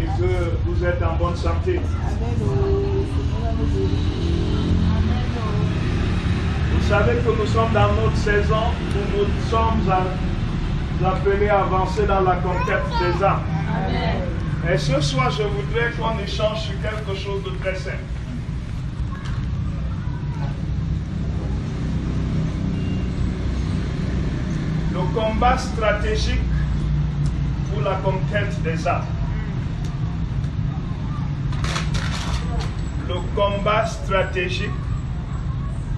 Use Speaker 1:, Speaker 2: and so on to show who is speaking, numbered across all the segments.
Speaker 1: et que vous êtes en bonne santé. Vous savez que nous sommes dans notre saison où nous sommes appelés à avancer dans la conquête des âmes. Et ce soir, je voudrais qu'on échange sur quelque chose de très simple. Le combat stratégique pour la conquête des âmes. Le combat stratégique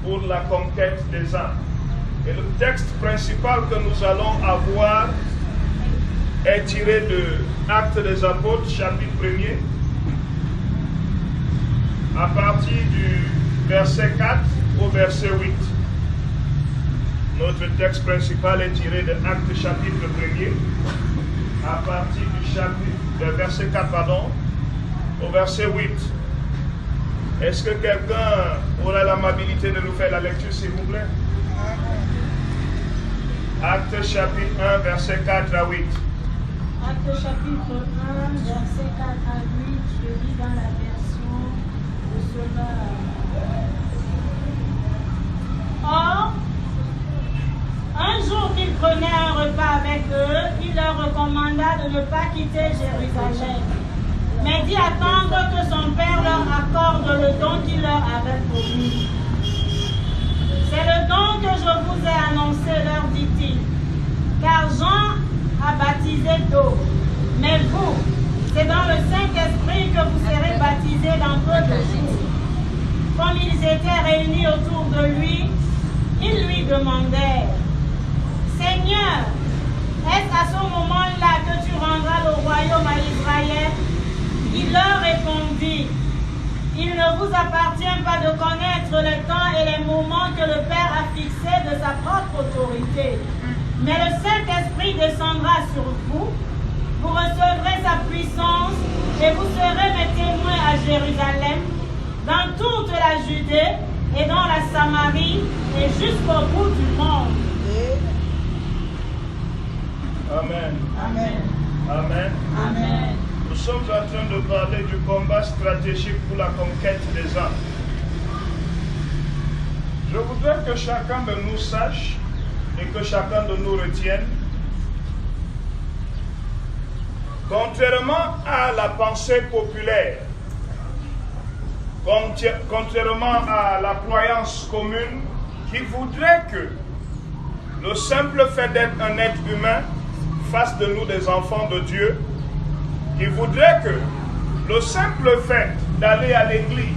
Speaker 1: pour la conquête des âmes. Et le texte principal que nous allons avoir est tiré de Actes des Apôtres, chapitre 1er, à partir du verset 4 au verset 8. Notre texte principal est tiré de Actes chapitre 1er, à partir du verset 4 au verset 8. Est-ce que quelqu'un aura l'amabilité de nous faire la lecture, s'il vous plaît? Actes chapitre 1, verset 4 à 8.
Speaker 2: Actes chapitre 1, verset 4 à 8, je lis dans la version de cela. Or, un jour qu'ils prenaient un repas avec eux, il leur recommanda de ne pas quitter Jérusalem, mais d'y attendre que son père leur accorde le don qu'il leur avait promis. C'est le don que je vous ai annoncé, leur dit-il, car Jean a baptisé d'eau, mais vous, c'est dans le Saint-Esprit que vous serez baptisés dans peu de jours. Comme ils étaient réunis autour de lui, ils lui demandèrent, Seigneur, est-ce à ce moment-là que tu rendras le royaume à Israël? Il leur répondit, il ne vous appartient pas de connaître les temps et les moments que le Père a fixés de sa propre autorité. Mais le Saint-Esprit descendra sur vous, vous recevrez sa puissance et vous serez mes témoins à Jérusalem, dans toute la Judée et dans la Samarie et jusqu'au bout du monde.
Speaker 1: Amen.
Speaker 2: Amen.
Speaker 1: Amen.
Speaker 2: Amen.
Speaker 1: Nous sommes en train de parler du combat stratégique pour la conquête des âmes. Je voudrais que chacun de nous sache et que chacun de nous retienne, contrairement à la pensée populaire, contrairement à la croyance commune qui voudrait que le simple fait d'être un être humain fasse de nous des enfants de Dieu, qui voudrait que le simple fait d'aller à l'église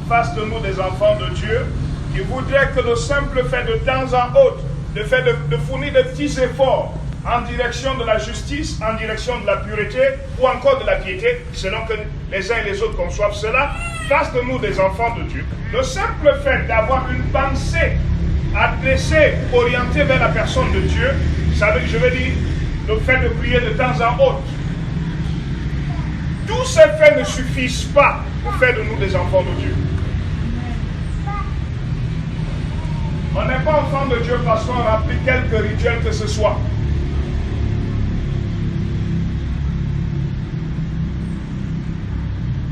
Speaker 1: fasse de nous des enfants de Dieu, qui voudrait que le simple fait de temps en autre, le fait de fournir de petits efforts en direction de la justice, en direction de la pureté ou encore de la piété, selon que les uns et les autres conçoivent cela, fasse de nous des enfants de Dieu. Le simple fait d'avoir une pensée adressée, orientée vers la personne de Dieu, ça veut, je veux dire, le fait de prier de temps en autre. Tous ces faits ne suffisent pas pour faire de nous des enfants de Dieu. On n'est pas enfant de Dieu parce qu'on remplit quelques rituels que ce soit.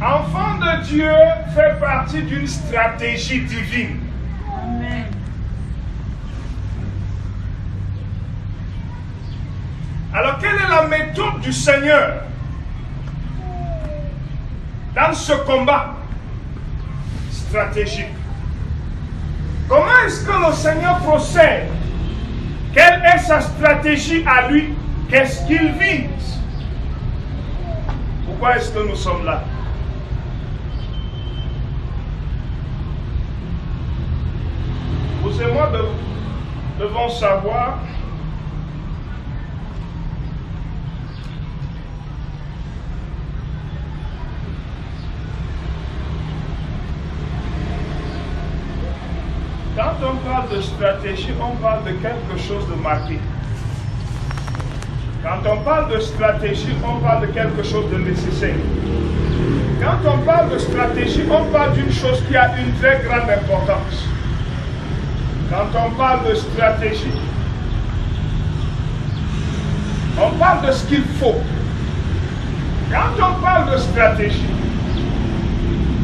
Speaker 1: Enfant de Dieu fait partie d'une stratégie divine.
Speaker 2: Amen.
Speaker 1: Alors, quelle est la méthode du Seigneur dans ce combat stratégique? Comment est-ce que le Seigneur procède? Quelle est sa stratégie à lui? Qu'est-ce qu'il vise? Pourquoi est-ce que nous sommes là? Vous et moi devons savoir quand on parle de stratégie, on parle de quelque chose de marqué. Quand on parle de stratégie, on parle de quelque chose de nécessaire. Quand on parle de stratégie, on parle d'une chose qui a une très grande importance. Quand on parle de stratégie, on parle de ce qu'il faut Quand on parle de stratégie,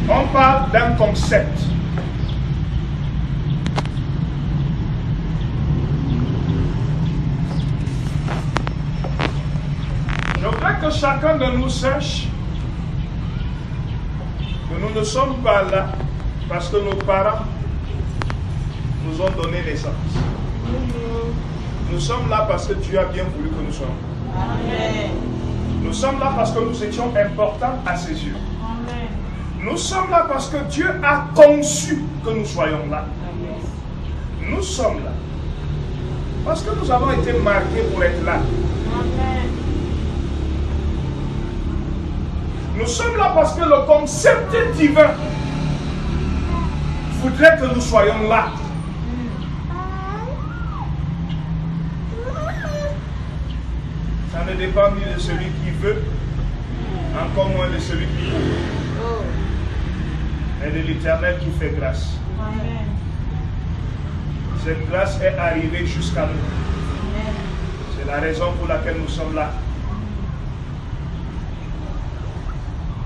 Speaker 1: on parle d'un concept. Je voudrais que chacun de nous sache que nous ne sommes pas là parce que nos parents nous ont donné naissance. Nous sommes là parce que Dieu a bien voulu que nous soyons. Amen. Nous sommes là parce que nous étions importants à ses yeux. Amen. Nous sommes là parce que Dieu a conçu que nous soyons là. Amen. Nous sommes là parce que nous avons été marqués pour être là. Amen. Nous sommes là parce que le concept divin voudrait que nous soyons là. Ça ne dépend ni de celui qui veut, encore moins de celui qui peut, mais de l'Éternel qui fait grâce. Amen. Cette grâce est arrivée jusqu'à nous. C'est la raison pour laquelle nous sommes là.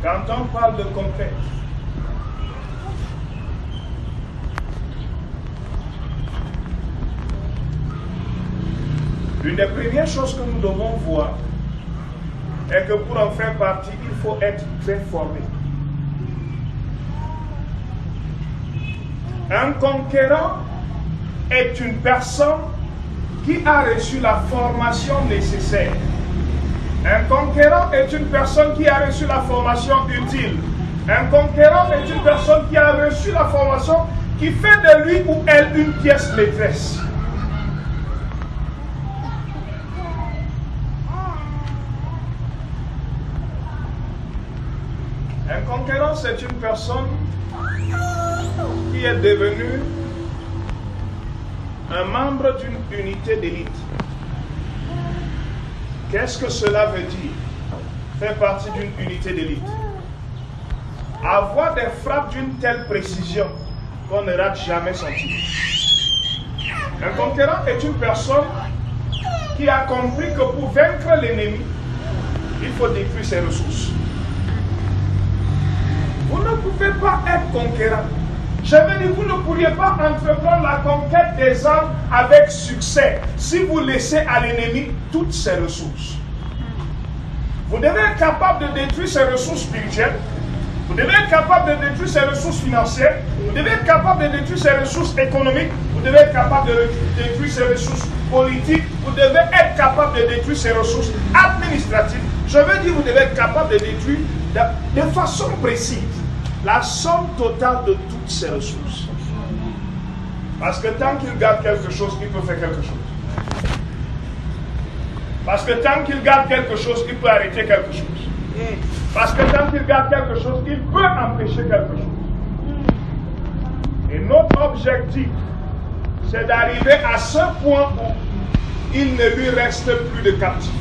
Speaker 1: Quand on parle de conquête, l'une des premières choses que nous devons voir est que pour en faire partie, il faut être très formé. Un conquérant est une personne qui a reçu la formation nécessaire. Un conquérant est une personne qui a reçu la formation utile. Un conquérant est une personne qui a reçu la formation qui fait de lui ou elle une pièce maîtresse. Un conquérant, c'est une personne qui est devenue un membre d'une unité d'élite. Qu'est-ce que cela veut dire? Faire partie d'une unité d'élite. Avoir des frappes d'une telle précision qu'on ne rate jamais son tir. Un conquérant est une personne qui a compris que pour vaincre l'ennemi, il faut détruire ses ressources. Vous ne pouvez pas être conquérant. Je veux dire, vous ne pourriez pas entreprendre la conquête des âmes avec succès si vous laissez à l'ennemi toutes ses ressources. Vous devez être capable de détruire ses ressources spirituelles. Vous devez être capable de détruire ses ressources financières. Vous devez être capable de détruire ses ressources économiques. Vous devez être capable de détruire ses ressources politiques. Vous devez être capable de détruire ses ressources administratives. Je veux dire, vous devez être capable de détruire de façon précise la somme totale de toutes ses ressources. Parce que tant qu'il garde quelque chose, il peut faire quelque chose. Parce que tant qu'il garde quelque chose, il peut arrêter quelque chose. Parce que tant qu'il garde quelque chose, il peut empêcher quelque chose. Et notre objectif, c'est d'arriver à ce point où il ne lui reste plus de captifs.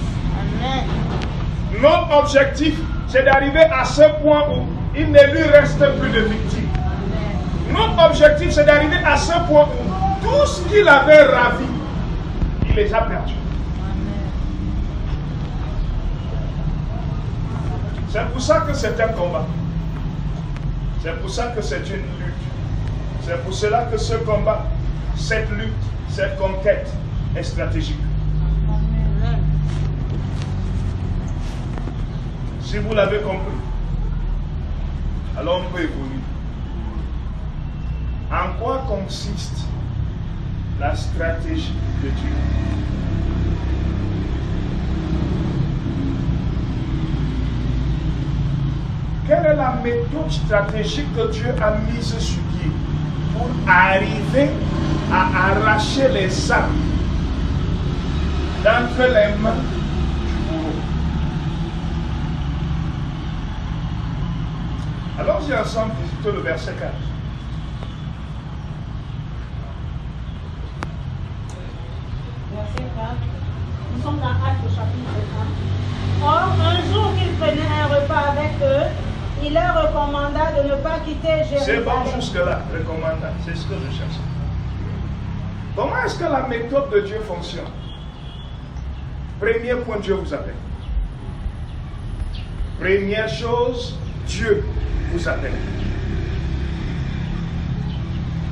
Speaker 1: Notre objectif, c'est d'arriver à ce point où il ne lui reste plus de victimes. Notre objectif, c'est d'arriver à ce point où tout ce qu'il avait ravi, il les a perdus. C'est pour ça que c'est un combat. C'est pour ça que c'est une lutte. C'est pour cela que ce combat, cette lutte, cette conquête est stratégique. Si vous l'avez compris, alors on peut évoluer. En quoi consiste la stratégie de Dieu? Quelle est la méthode stratégique que Dieu a mise sur pied pour arriver à arracher les âmes d'entre les mains du bourreau? Allons-y ensemble visiter le verset 4.
Speaker 2: Verset 4. Nous sommes dans Actes au chapitre 1. Or, un jour qu'ils prenaient un repas avec eux, il leur recommanda de ne pas quitter Jérusalem.
Speaker 1: C'est bon jusque-là, recommanda. C'est ce que je cherche. Comment est-ce que la méthode de Dieu fonctionne? Premier point, Dieu vous appelle. Première chose, Dieu vous appelle.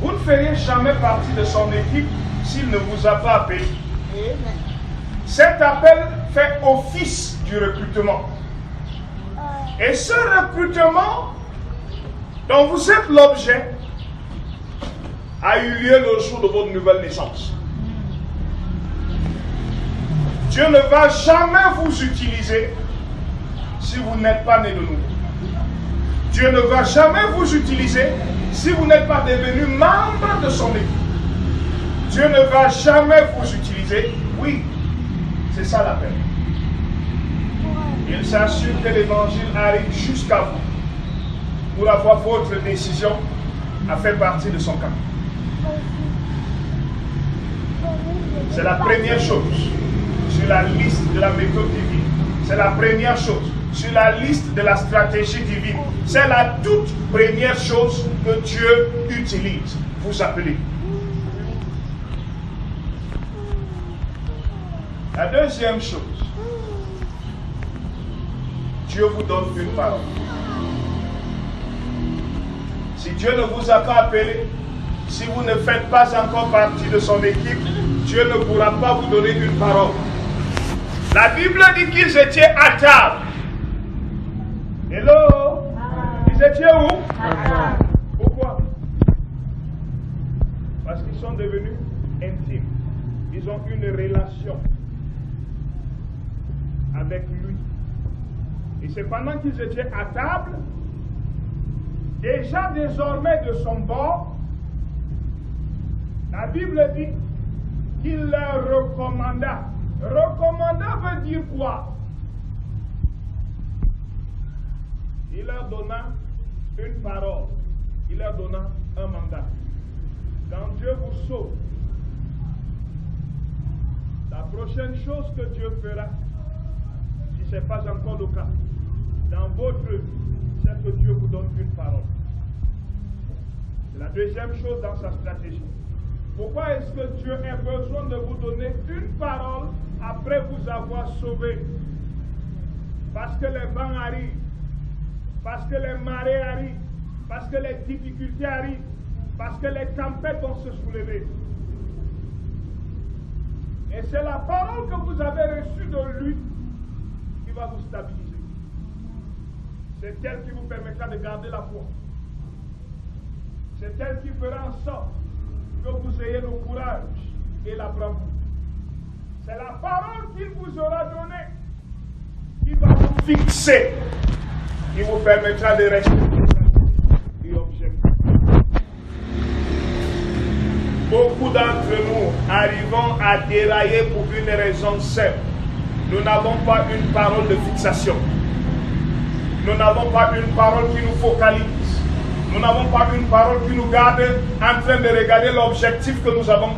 Speaker 1: Vous ne feriez jamais partie de son équipe s'il ne vous a pas appelé. Cet appel fait office du recrutement. Et ce recrutement dont vous êtes l'objet a eu lieu le jour de votre nouvelle naissance. Dieu ne va jamais vous utiliser si vous n'êtes pas né de nouveau. Dieu ne va jamais vous utiliser si vous n'êtes pas devenu membre de son équipe. Dieu ne va jamais vous utiliser. Oui, c'est ça l'appel. Il s'assure que l'évangile arrive jusqu'à vous pour avoir votre décision à faire partie de son camp. C'est la première chose sur la liste de la méthode divine. C'est la première chose sur la liste de la stratégie divine. C'est la toute première chose que Dieu utilise. Vous appelez. La deuxième chose, Dieu vous donne une parole. Si Dieu ne vous a pas appelé, si vous ne faites pas encore partie de son équipe, Dieu ne pourra pas vous donner une parole. La Bible dit qu'ils étaient à table. Hello? Ils étaient où? Pourquoi? Parce qu'ils sont devenus intimes. Ils ont une relation avec lui. Et c'est pendant qu'ils étaient à table, déjà désormais de son bord, la Bible dit qu'il leur recommanda. Recommanda veut dire quoi? Il leur donna une parole. Il leur donna un mandat. Quand Dieu vous sauve, la prochaine chose que Dieu fera, si ce n'est pas encore le cas, dans votre vie, c'est que Dieu vous donne une parole. C'est la deuxième chose dans sa stratégie. Pourquoi est-ce que Dieu a besoin de vous donner une parole après vous avoir sauvé? Parce que les vents arrivent, parce que les marées arrivent, parce que les difficultés arrivent, parce que les tempêtes vont se soulever. Et c'est la parole que vous avez reçue de lui qui va vous stabiliser. C'est elle qui vous permettra de garder la foi. C'est elle qui fera en sorte que vous ayez le courage et la bravoure. C'est la parole qu'il vous aura donnée qui va vous fixer, qui vous permettra de rester et objectif. Beaucoup d'entre nous arrivons à dérailler pour une raison simple. Nous n'avons pas une parole de fixation. Nous n'avons pas une parole qui nous focalise. Nous n'avons pas une parole qui nous garde en train de regarder l'objectif que nous avons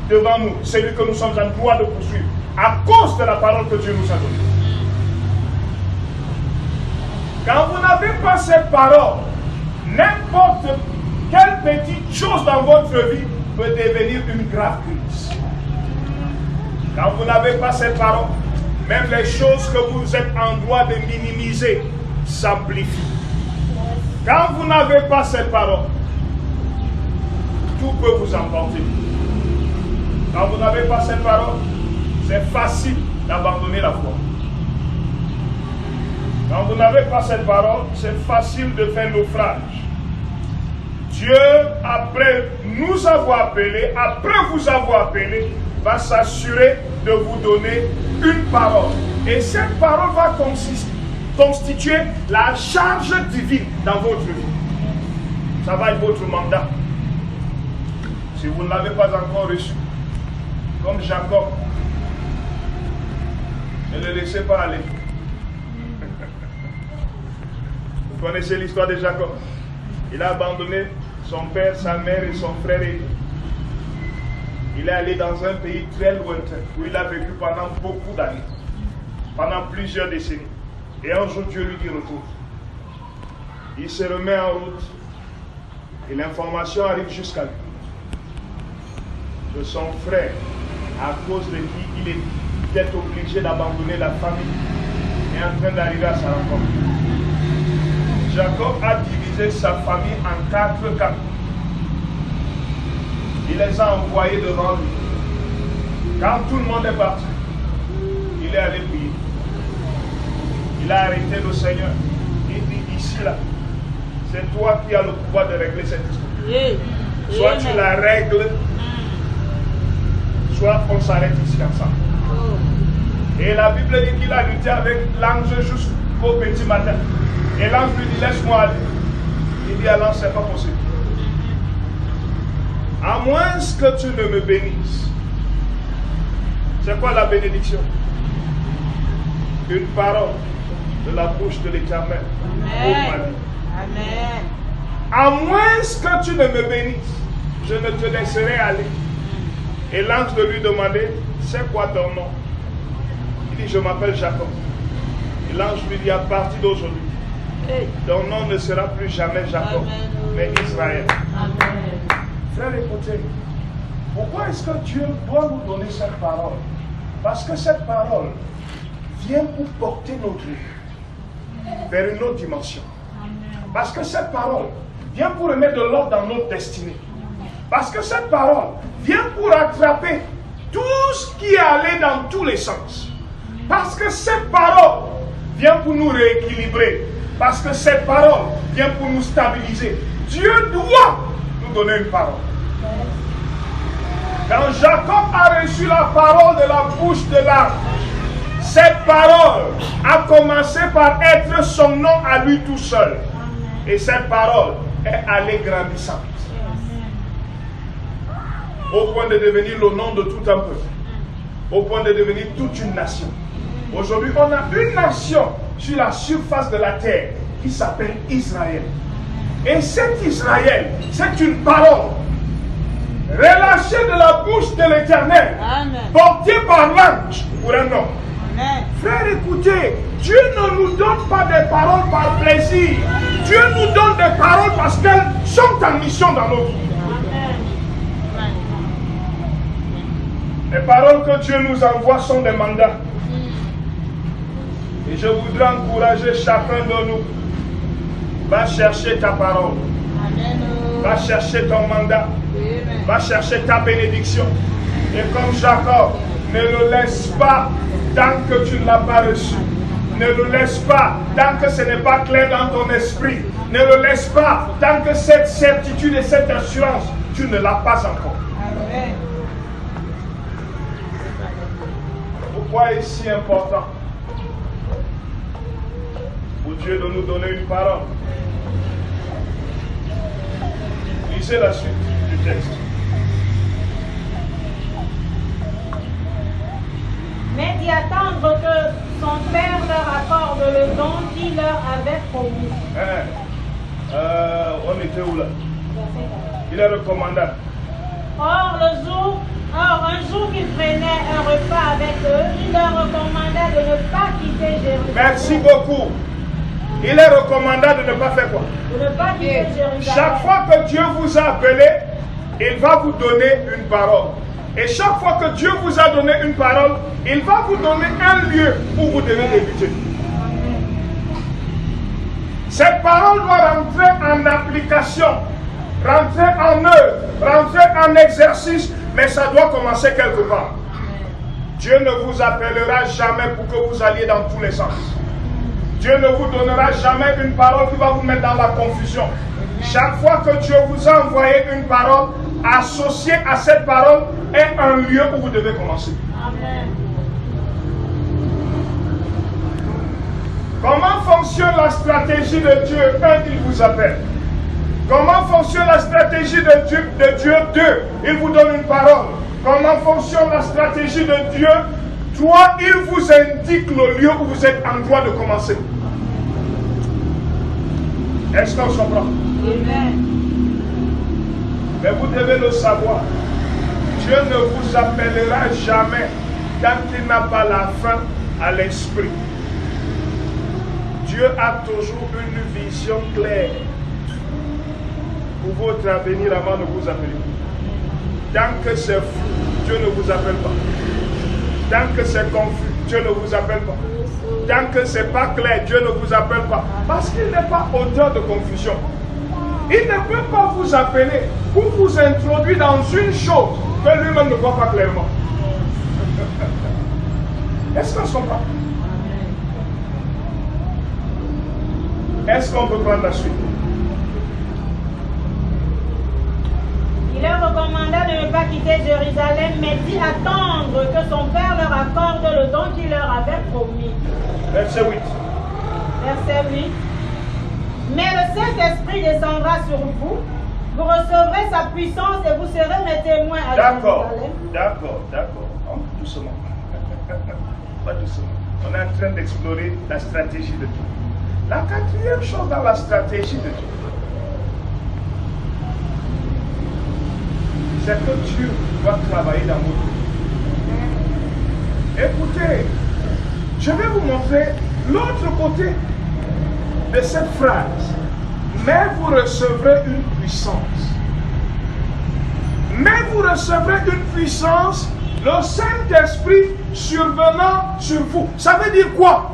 Speaker 1: devant nous, celui que nous sommes en droit de poursuivre, à cause de la parole que Dieu nous a donnée. Quand vous n'avez pas cette parole, n'importe quelle petite chose dans votre vie peut devenir une grave crise. Quand vous n'avez pas cette parole, même les choses que vous êtes en droit de minimiser s'amplifient. Quand vous n'avez pas cette parole, tout peut vous emporter. Quand vous n'avez pas cette parole, c'est facile d'abandonner la foi. Quand vous n'avez pas cette parole, c'est facile de faire naufrage. Dieu, après nous avoir appelés, après vous avoir appelé, va s'assurer de vous donner une parole. Et cette parole va constituer la charge divine dans votre vie. Ça va être votre mandat. Si vous ne l'avez pas encore reçu, comme Jacob, ne le laissez pas aller. Vous connaissez l'histoire de Jacob. Il a abandonné son père, sa mère et son frère aîné. Il est allé dans un pays très lointain où il a vécu pendant beaucoup d'années, pendant plusieurs décennies. Et un jour, Dieu lui dit retourne. Il se remet en route et l'information arrive jusqu'à lui que son frère, à cause de qui il était obligé d'abandonner la famille, est en train d'arriver à sa rencontre. Jacob a divisé sa famille en 4 camps. Il les a envoyés devant lui. Quand tout le monde est parti, il est allé prier. Il a arrêté le Seigneur. Il dit, ici là, c'est toi qui as le pouvoir de régler cette histoire. Soit tu la règles, soit on s'arrête ici ensemble. Et la Bible dit qu'il a lutté avec l'ange jusqu'au petit matin. Et l'ange lui dit, laisse-moi aller. Il dit, alors c'est pas possible. À moins que tu ne me bénisses. C'est quoi la bénédiction? Une parole de la bouche de l'Éternel pour ma vie.
Speaker 2: Amen.
Speaker 1: À moins que tu ne me bénisses, je ne te laisserai aller. Et l'ange de lui demander, c'est quoi ton nom? Il dit, je m'appelle Jacob. Et l'ange lui dit, à partir d'aujourd'hui, ton nom ne sera plus jamais Jacob, mais Israël.
Speaker 2: Amen.
Speaker 1: Frère, écoutez, pourquoi est-ce que Dieu doit nous donner cette parole? Parce que cette parole vient pour porter notre vie vers une autre dimension. Parce que cette parole vient pour remettre de l'ordre dans notre destinée. Parce que cette parole vient pour attraper tout ce qui est allé dans tous les sens. Parce que cette parole vient pour nous rééquilibrer. Parce que cette parole vient pour nous stabiliser. Dieu doit nous donner une parole. Quand Jacob a reçu la parole de la bouche de l'ange, cette parole a commencé par être son nom à lui tout seul. Et cette parole est allée grandissante. Au point de devenir le nom de tout un peuple. Au point de devenir toute une nation. Aujourd'hui, on a une nation sur la surface de la terre qui s'appelle Israël. Et cet Israël, c'est une parole relâchée de la bouche de l'Éternel, portée par l'ange pour un homme. Frère, écoutez, Dieu ne nous donne pas des paroles par plaisir. Dieu nous donne des paroles parce qu'elles sont en mission dans nos vies. Les paroles que Dieu nous envoie sont des mandats. Et je voudrais encourager chacun de nous. Va chercher ta parole. Va chercher ton mandat. Va chercher ta bénédiction. Et comme Jacob, ne le laisse pas tant que tu ne l'as pas reçu. Ne le laisse pas tant que ce n'est pas clair dans ton esprit. Ne le laisse pas tant que cette certitude et cette assurance, tu ne l'as pas encore. Amen. Pourquoi est-ce si important pour Dieu de nous donner une parole? Lisez la suite du texte.
Speaker 2: Mais d'y attendre que son père leur accorde le don qu'il leur avait promis.
Speaker 1: On était où là? Il est recommandable.
Speaker 2: Or, un jour qu'il prenait un repas avec eux, il leur recommanda de ne pas quitter Jérusalem.
Speaker 1: Merci beaucoup. Il est recommandable de ne pas faire quoi?
Speaker 2: De ne pas quitter Jérusalem.
Speaker 1: Chaque fois que Dieu vous a appelé, il va vous donner une parole. Et chaque fois que Dieu vous a donné une parole, il va vous donner un lieu où vous devez débuter. Cette parole doit rentrer en application, rentrer en œuvre, rentrer en exercice, mais ça doit commencer quelque part. Dieu ne vous appellera jamais pour que vous alliez dans tous les sens. Dieu ne vous donnera jamais une parole qui va vous mettre dans la confusion. Chaque fois que Dieu vous a envoyé une parole, associé à cette parole est un lieu où vous devez commencer.
Speaker 2: Amen.
Speaker 1: Comment fonctionne la stratégie de Dieu? 1, il vous appelle. Comment fonctionne la stratégie de Dieu? 2, il vous donne une parole. Comment fonctionne la stratégie de Dieu? 3, il vous indique le lieu où vous êtes en droit de commencer. Est-ce qu'on se comprend?
Speaker 2: Amen.
Speaker 1: Mais vous devez le savoir. Dieu ne vous appellera jamais tant qu'il n'a pas la fin à l'esprit. Dieu a toujours une vision claire pour votre avenir avant de vous appeler. Tant que c'est fou, Dieu ne vous appelle pas. Tant que c'est confus, Dieu ne vous appelle pas. Tant que ce n'est pas clair, Dieu ne vous appelle pas. Parce qu'il n'est pas auteur de confusion. Il ne peut pas vous appeler pour vous introduire dans une chose que lui-même ne voit pas clairement. Est-ce qu'on se comprend? Est-ce qu'on peut prendre la suite?
Speaker 2: Il leur recommanda de ne pas quitter Jérusalem, mais d'y attendre que son père leur accorde le don qu'il leur avait promis.
Speaker 1: Verset 8.
Speaker 2: Verset 8. Mais le Saint-Esprit descendra sur vous, vous recevrez sa puissance et vous serez mes témoins à Jérusalem.
Speaker 1: D'accord. Doucement. Pas doucement. On est en train d'explorer la stratégie de Dieu. La quatrième chose dans la stratégie de Dieu, c'est que Dieu doit travailler dans votre vie. Écoutez, je vais vous montrer l'autre côté de cette phrase. Mais vous recevrez une puissance. Mais vous recevrez une puissance, le Saint-Esprit survenant sur vous. Ça veut dire quoi?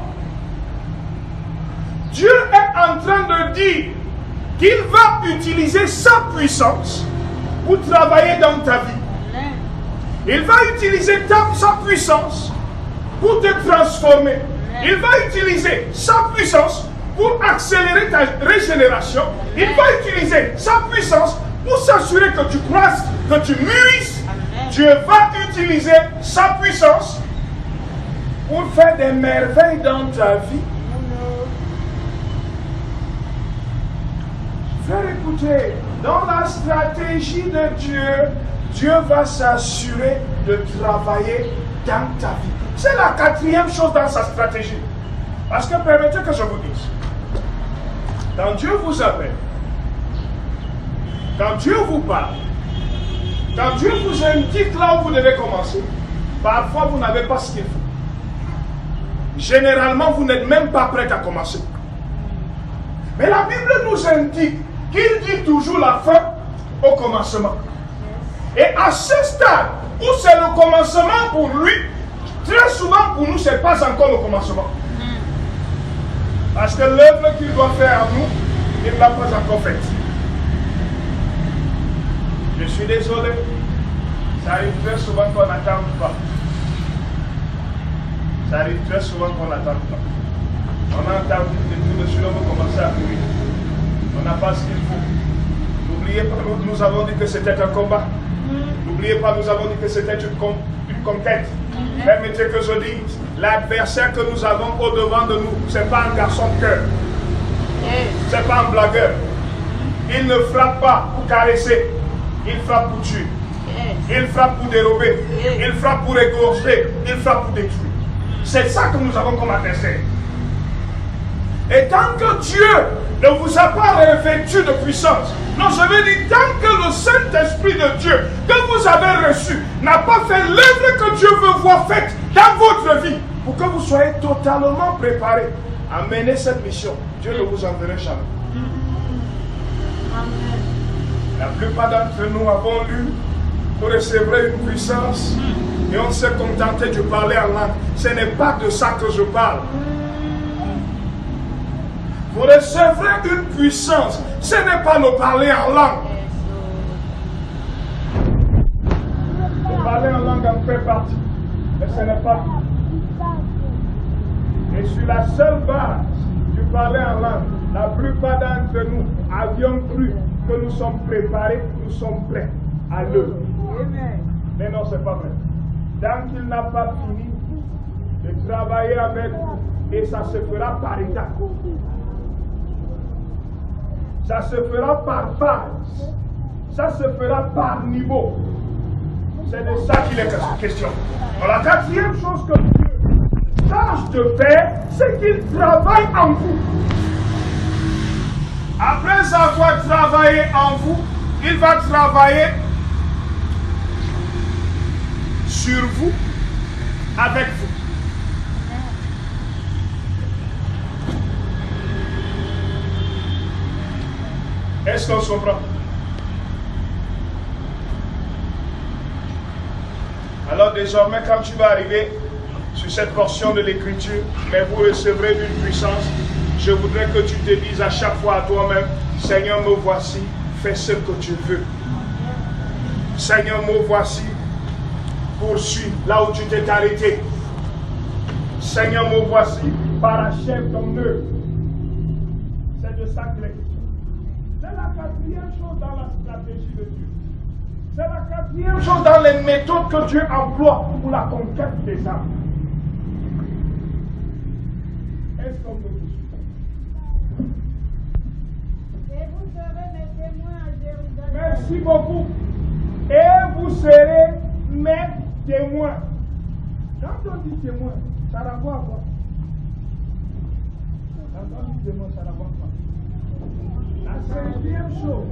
Speaker 1: Dieu est en train de dire qu'il va utiliser sa puissance pour travailler dans ta vie. Il va utiliser sa puissance pour te transformer. Il va utiliser sa puissance pour accélérer ta régénération. Il va utiliser sa puissance pour s'assurer que tu croisses, que tu mûrisses. Dieu va utiliser sa puissance pour faire des merveilles dans ta vie. Frère, écoutez, dans la stratégie de Dieu, Dieu va s'assurer de travailler dans ta vie. C'est la quatrième chose dans sa stratégie. Parce que permettez que je vous dise, quand Dieu vous appelle, quand Dieu vous parle, quand Dieu vous indique là où vous devez commencer, parfois vous n'avez pas ce qu'il faut. Généralement, vous n'êtes même pas prêt à commencer. Mais la Bible nous indique qu'il dit toujours la fin au commencement. Et à ce stade où c'est le commencement pour lui, très souvent pour nous, ce n'est pas encore le commencement. Parce que l'œuvre qu'il doit faire en nous, il ne l'a pas encore faite. Je suis désolé, ça arrive très souvent qu'on n'attend pas. Ça arrive très souvent qu'on n'attend pas. On a entendu que tout de suite on va commencer à courir. On n'a pas ce qu'il faut. N'oubliez pas, nous avons dit que c'était un combat. N'oubliez pas, nous avons dit que c'était une conquête. Permettez que je dise, l'adversaire que nous avons au-devant de nous, ce n'est pas un garçon de cœur. Ce n'est pas un blagueur. Il ne frappe pas pour caresser. Il frappe pour tuer. Il frappe pour dérober. Il frappe pour égorger. Il frappe pour détruire. C'est ça que nous avons comme adversaire. Et tant que Dieu ne vous a pas revêtu de puissance, non, je veux dire, tant que le Saint-Esprit de Dieu que vous avez reçu n'a pas fait l'œuvre que Dieu veut voir faite dans votre vie, pour que vous soyez totalement préparés à mener cette mission, Dieu ne vous enverra jamais.
Speaker 2: Amen.
Speaker 1: La plupart d'entre nous avons lu, vous recevrez une puissance et on s'est contenté de parler en langue. Ce n'est pas de ça que je parle. Vous recevrez une puissance. Ce n'est pas de parler en langue. De parler en langue en fait partie. Mais ce n'est pas tout. Et sur la seule base du parler en langue, la plupart d'entre nous avions cru que nous sommes préparés, nous sommes prêts à l'œuvre. Mais non, ce n'est pas vrai. Tant qu'il n'a pas fini de travailler avec vous, et ça se fera par étapes. Ça se fera par phase. Ça se fera par niveau. C'est de ça qu'il est question. Alors, la quatrième chose que Dieu tâche de faire, c'est qu'il travaille en vous. Après avoir travaillé en vous, il va travailler sur vous, avec vous. Est-ce qu'on se comprend? Alors désormais, quand tu vas arriver sur cette portion de l'écriture, mais vous recevrez une puissance. Je voudrais que tu te dises à chaque fois à toi-même, Seigneur, me voici, fais ce que tu veux. Seigneur, me voici, poursuis là où tu t'es arrêté. Seigneur, me voici, parachève ton œuvre. C'est de ça qu'il est question. C'est la quatrième chose dans la stratégie de Dieu. C'est la quatrième chose dans les méthodes que Dieu emploie pour la conquête des âmes. Est-ce qu'on peut vous suivre?
Speaker 2: Et vous serez mes témoins à Jérusalem.
Speaker 1: Merci beaucoup. Et vous serez mes témoins. Quand on dit témoin, ça renvoie à quoi? Quand on dit témoin, ça renvoie à quoi? La cinquième chose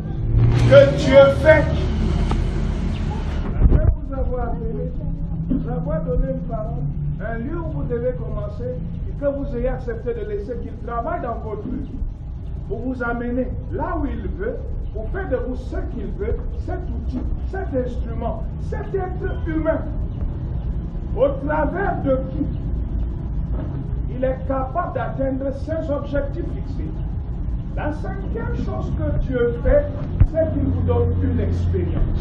Speaker 1: que Dieu fait. Après vous avoir appelé, vous avoir donné une parole, un lieu où vous devez commencer, et que vous ayez accepté de laisser qu'il travaille dans votre vie, pour vous amener là où il veut, pour faire de vous ce qu'il veut, cet outil, cet instrument, cet être humain, au travers de qui il est capable d'atteindre ses objectifs fixés. La cinquième chose que Dieu fait, c'est qu'il vous donne une expérience.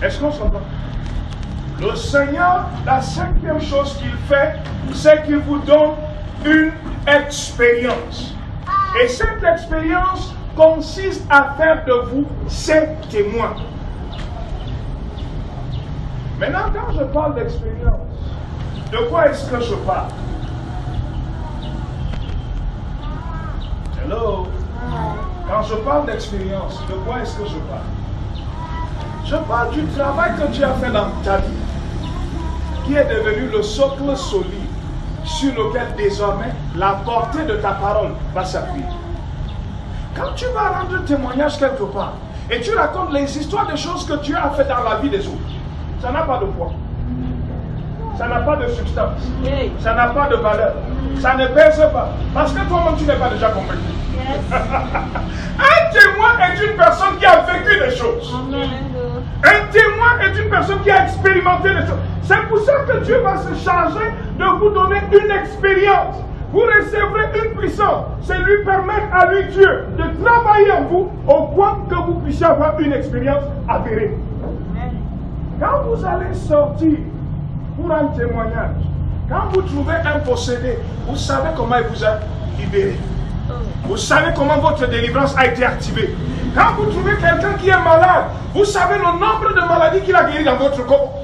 Speaker 1: Est-ce qu'on s'entend? Le Seigneur, la cinquième chose qu'il fait, c'est qu'il vous donne une expérience. Et cette expérience consiste à faire de vous ses témoins. Maintenant, quand je parle d'expérience, de quoi est-ce que je parle? Hello? Quand je parle d'expérience, de quoi est-ce que je parle? Je parle du travail que tu as fait dans ta vie, qui est devenu le socle solide sur lequel désormais la portée de ta parole va s'appuyer. Quand tu vas rendre témoignage quelque part et tu racontes les histoires des choses que Dieu a fait dans la vie des autres, ça n'a pas de poids, ça n'a pas de substance, ça n'a pas de valeur, ça ne pèse pas, parce que toi-même tu n'es pas déjà convaincu. Un témoin est une personne qui a vécu des choses. Un témoin est une personne qui a expérimenté des choses. C'est pour ça que Dieu va se charger de vous donner une expérience. Vous recevrez une puissance. C'est lui permettre à lui, Dieu, de travailler en vous au point que vous puissiez avoir une expérience avérée. Quand vous allez sortir pour un témoignage, quand vous trouvez un possédé, vous savez comment il vous a libéré. Vous savez comment votre délivrance a été activée. Quand vous trouvez quelqu'un qui est malade, vous savez le nombre de maladies qu'il a guéri dans votre corps.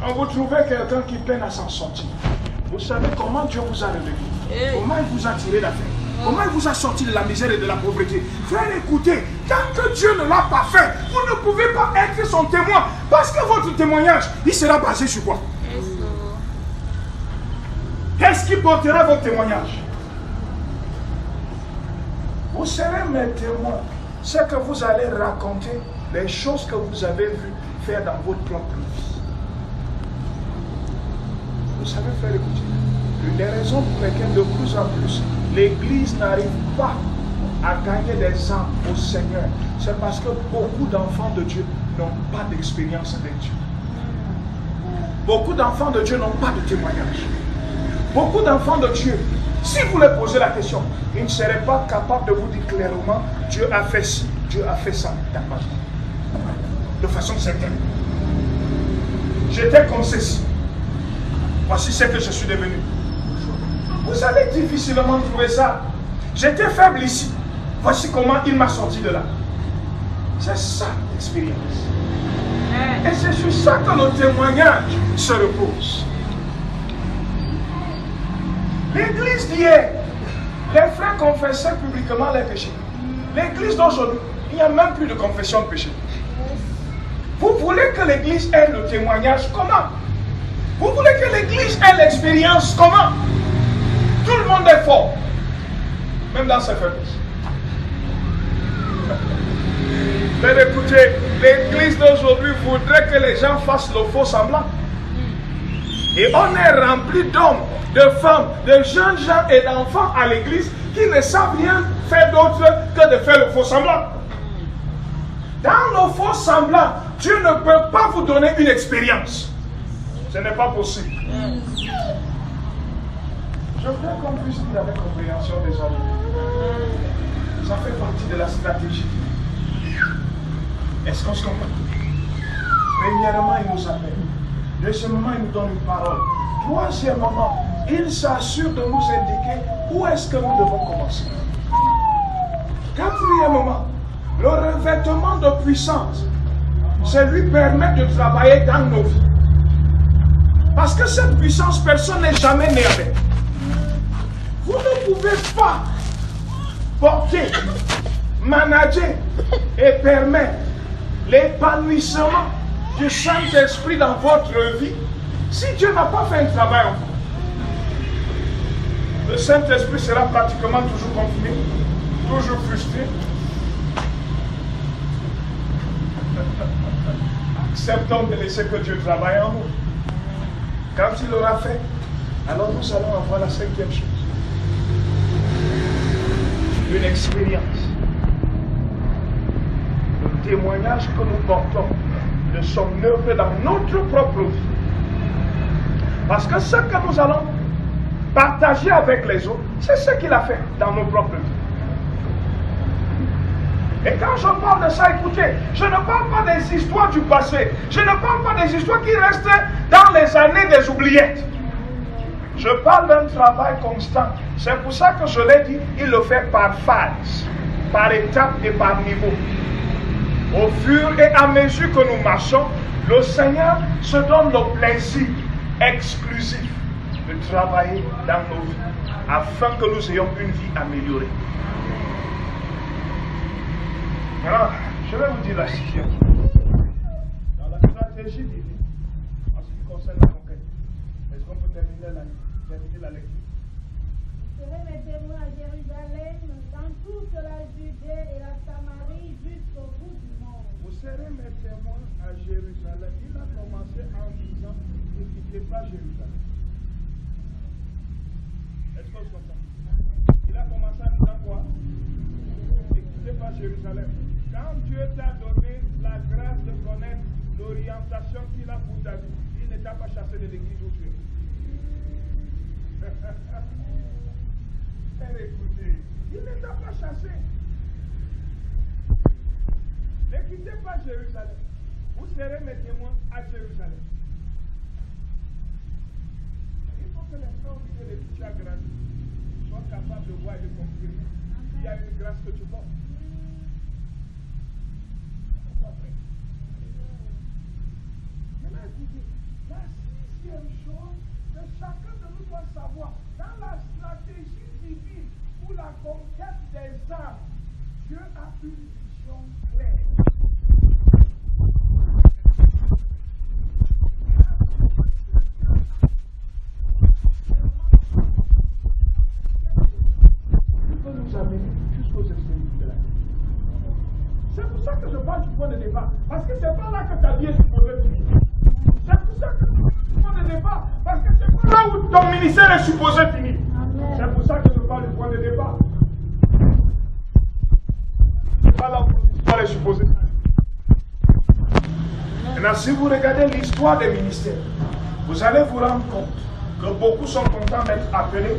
Speaker 1: Quand vous trouvez quelqu'un qui peine à s'en sortir, vous savez comment Dieu vous a relevé, comment il vous a tiré d'affaire, comment il vous a sorti de la misère et de la pauvreté. Frère, écoutez, tant que Dieu ne l'a pas fait, vous ne pouvez pas être son témoin, parce que votre témoignage, il sera basé sur quoi? Qu'est-ce qui portera votre témoignage? Vous serez mes témoins. C'est que vous allez raconter les choses que vous avez vues faire dans votre propre vie. Vous savez faire écouter. Une des raisons pour lesquelles de plus en plus l'Église n'arrive pas à gagner des âmes au Seigneur, c'est parce que beaucoup d'enfants de Dieu n'ont pas d'expérience avec Dieu. Beaucoup d'enfants de Dieu n'ont pas de témoignage. Beaucoup d'enfants de Dieu, si vous leur posez la question, ils ne seraient pas capables de vous dire clairement, Dieu a fait ci, Dieu a fait ça dans ma vie. De façon certaine. J'étais comme ceci. Voici ce que je suis devenu. Vous allez difficilement trouver ça. J'étais faible ici. Voici comment il m'a sorti de là. C'est ça l'expérience. Et c'est sur ça que le témoignage se repose. L'église d'hier, les frères confessaient publiquement les péchés. L'église d'aujourd'hui, il n'y a même plus de confession de péché. Vous voulez que l'église ait le témoignage? Comment? Vous voulez que l'église ait l'expérience? Comment? Tout le monde est fort, même dans ses faiblesses. Mais écoutez, l'église d'aujourd'hui voudrait que les gens fassent le faux semblant. Et on est rempli d'hommes, de femmes, de jeunes gens et d'enfants à l'église qui ne savent rien faire d'autre que de faire le faux semblant. Dans le faux semblant, Dieu ne peut pas vous donner une expérience. Ce n'est pas possible. Je voudrais qu'on puisse lire avec compréhension des hommes. Ça fait partie de la stratégie. Est-ce qu'on se comprend? Premièrement, il nous appelle. Deuxièmement, il nous donne une parole. Troisièmement, il s'assure de nous indiquer où est-ce que nous devons commencer. Quatrièmement, le revêtement de puissance, c'est lui permettre de travailler dans nos vies. Parce que cette puissance, personne n'est jamais né avec. Vous ne pouvez pas porter, manager et permettre l'épanouissement du Saint-Esprit dans votre vie si Dieu n'a pas fait un travail en vous. Le Saint-Esprit sera pratiquement toujours confiné, toujours frustré. Acceptons de laisser que Dieu travaille en nous. Quand il l'aura fait, alors nous allons avoir la cinquième chose. Une expérience. Le témoignage que nous portons de son œuvre dans notre propre vie. Parce que ce que nous allons partager avec les autres, c'est ce qu'il a fait dans nos propres vies. Et quand je parle de ça, écoutez, je ne parle pas des histoires du passé. Je ne parle pas des histoires qui restent dans les années des oubliettes. Je parle d'un travail constant. C'est pour ça que je l'ai dit, il le fait par phase, par étapes et par niveau. Au fur et à mesure que nous marchons, le Seigneur se donne le plaisir exclusif de travailler dans nos vies, afin que nous ayons une vie améliorée. Alors, je vais vous dire la situation. Dans la stratégie divine, en ce qui concerne la conquête, est-ce qu'on peut terminer la lecture?
Speaker 2: Vous serez mes témoins à Jérusalem, dans toute la Judée et la Samarie, jusqu'au bout du monde.
Speaker 1: Vous serez mes témoins à Jérusalem. Il a commencé en disant, ne quittez pas Jérusalem. Est-ce qu'on se comprend? Il a commencé en disant quoi? Ne quittez pas Jérusalem. Quand Dieu t'a donné la grâce de connaître l'orientation qu'il a pour ta vie, il ne t'a pas chassé de l'église où tu es. Écoutez, il ne t'a pas chassé. Ne quittez pas Jérusalem. Vous serez mes témoins à Jérusalem. Il faut que l'instant où tu as grandi, sois capable de voir et de confirmer qu'il y a une grâce que tu portes. Maintenant, écoutez, la sixième chose que chacun de nous doit savoir, dans la stratégie divine pour la conquête des âmes, Dieu a une vision claire. Il peut nous amener jusqu'aux extrémités de la vie. C'est pour ça que je parle du point de départ. Parce que c'est pas là que ta vie est supposée finir. C'est pour ça que je parle du point de départ. Parce que c'est pas là où ton ministère est supposé finir. C'est pour ça que je parle du point de départ. C'est pas là où ton ministère est supposé finir. Maintenant, si vous regardez l'histoire des ministères, vous allez vous rendre compte que beaucoup sont contents d'être appelés,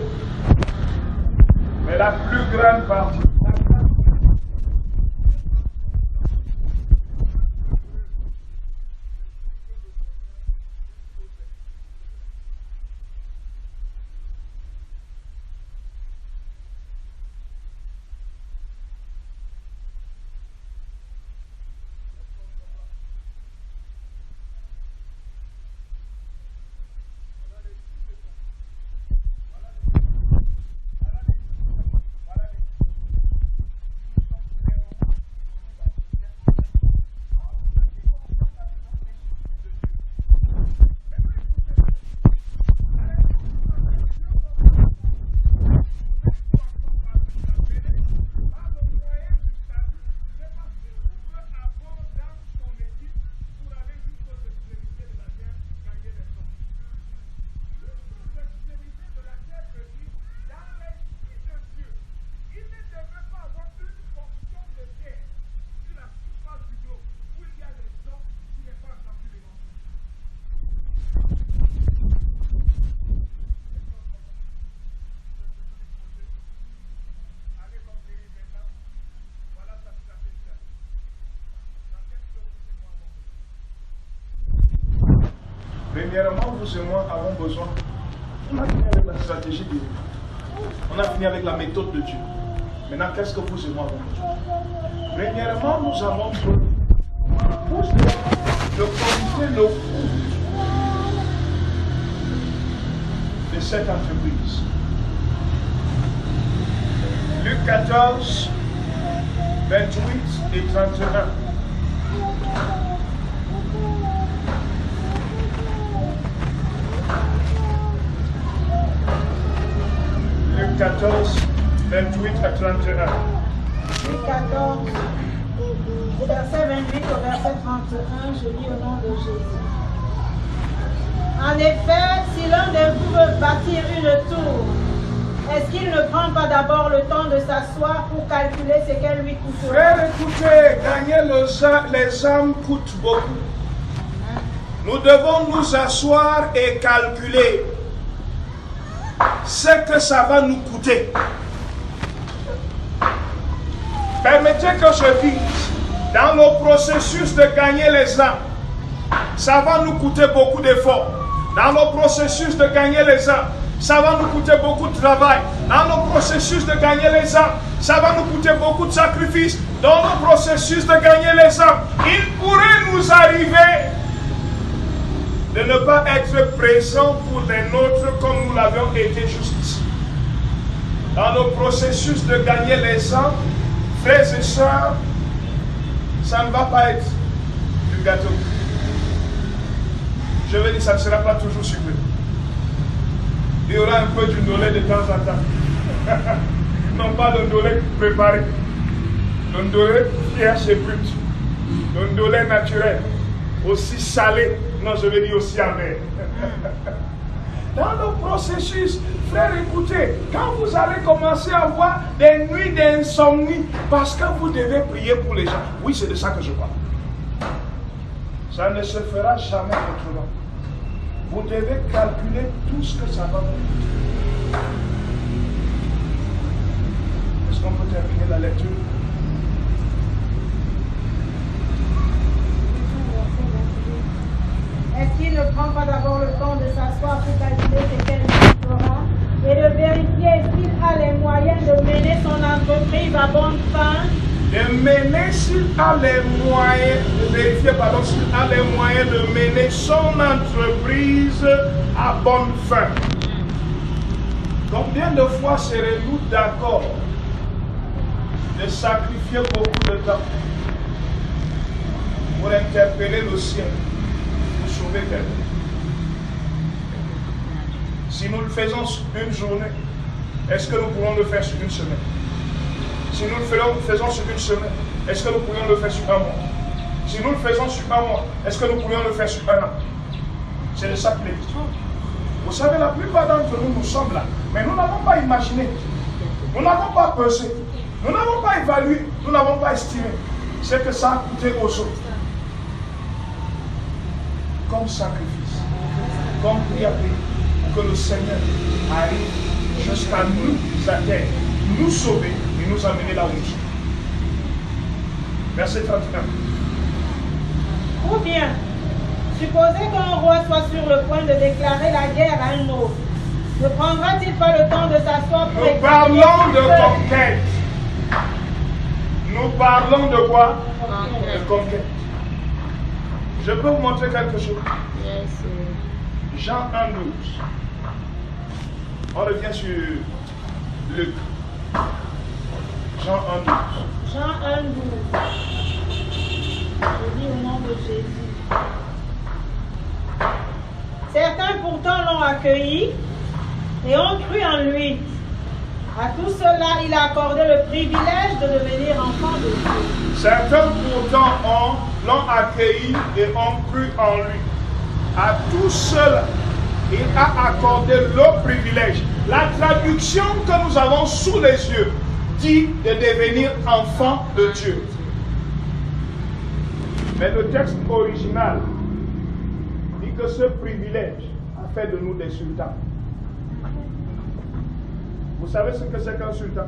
Speaker 1: mais la plus grande partie, Premièrement, vous et moi avons besoin. On a fini avec la stratégie de Dieu. On a fini avec la méthode de Dieu. Maintenant, qu'est-ce que vous et moi avons besoin? Premièrement, nous avons besoin de corriger le coût de cette entreprise. Luc 14, 28 et 31. Luc 14, 28 à 31.
Speaker 2: Luc 14, verset 28 au verset 31, je lis au nom de Jésus. En effet, si l'un de vous veut bâtir une tour, est-ce qu'il ne prend pas d'abord le temps de s'asseoir pour calculer ce qu'elle lui coûtera?
Speaker 1: Frère, écoutez, gagner les âmes coûte beaucoup. Nous devons nous asseoir et calculer ce que ça va nous coûter. Permettez que je dise, dans le processus de gagner les âmes, ça va nous coûter beaucoup d'efforts. Dans le processus de gagner les âmes, ça va nous coûter beaucoup de travail. Dans le processus de gagner les âmes, ça va nous coûter beaucoup de sacrifices. Dans le processus de gagner les âmes, il pourrait nous arriver de ne pas être présent pour les nôtres comme nous l'avions été jusqu'ici. Dans le processus de gagner les âmes, frères et sœurs, ça ne va pas être du gâteau. Je veux dire, ça ne sera pas toujours sucré. Il y aura un peu du ndolé de temps en temps. Non pas le ndolé préparé. Le ndolé qui est assez brut. Le ndolé naturel. Aussi salé. Non, je veux dire aussi amer. Dans le processus, frère, écoutez, quand vous allez commencer à avoir des nuits d'insomnie, parce que vous devez prier pour les gens. Oui, c'est de ça que je parle. Ça ne se fera jamais autrement. Vous devez calculer tout ce que ça va vous coûter. Est-ce qu'on peut terminer la lecture?
Speaker 2: Est-ce qu'il ne prend pas d'abord le temps de s'asseoir pour calculer ce qu'elle fera et de vérifier s'il a les moyens de mener son entreprise à bonne fin?
Speaker 1: De mener s'il a les moyens, de vérifier pardon, s'il a les moyens de mener son entreprise à bonne fin. Combien de fois serez-nous d'accord de sacrifier beaucoup de temps pour interpeller le ciel, pour sauver quelqu'un? Si nous le faisons sur une journée, est-ce que nous pourrons le faire sur une semaine? Si nous le faisons sur une semaine, est-ce que nous pourrions le faire sur un mois? Si nous le faisons sur un mois, est-ce que nous pourrions le faire sur un an? C'est de ça que l'histoire. Vous savez, la plupart d'entre nous, nous sommes là. Mais nous n'avons pas imaginé. Nous n'avons pas pesé. Nous n'avons pas évalué. Nous n'avons pas estimé ce que ça a coûté aux autres. Comme sacrifice. Comme prière pour que le Seigneur arrive jusqu'à nous à terre, nous sauver et nous amener là où nous sommes. Verset 31.
Speaker 2: Ou bien, supposez qu'un roi soit sur le point de déclarer la guerre à un autre. Ne prendra-t-il pas le temps de s'asseoir pour
Speaker 1: Nous parlons de conquête. Nous parlons de quoi? De conquête. Je peux vous montrer quelque chose. Jean 1,12. On revient sur Luc. Jean 1,12.
Speaker 2: Jean 1,12. Je dis au nom de Jésus. Certains pourtant l'ont accueilli et ont cru en lui. À tout cela, il a accordé le privilège de devenir enfant de Dieu.
Speaker 1: Certains pourtant l'ont accueilli et ont cru en lui. À tout cela, il a accordé le privilège. La traduction que nous avons sous les yeux dit de devenir enfant de Dieu. Mais le texte original dit que ce privilège a fait de nous des sultans. Vous savez ce que c'est qu'un sultan?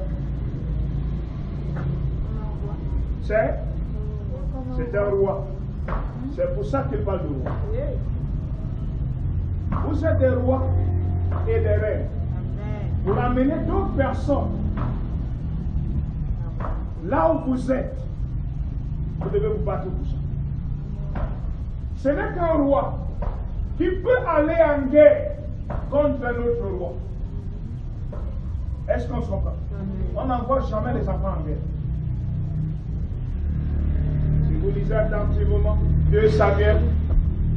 Speaker 1: C'est un roi. C'est pour ça qu'il parle de roi. Vous êtes des rois et des reines. Vous ramenez d'autres personnes là où vous êtes. Vous devez vous battre pour ça. Ce n'est qu'un roi qui peut aller en guerre contre un autre roi. Est-ce qu'on se comprend? On n'envoie jamais les enfants en guerre. Si vous lisez attentivement 2 Samuel,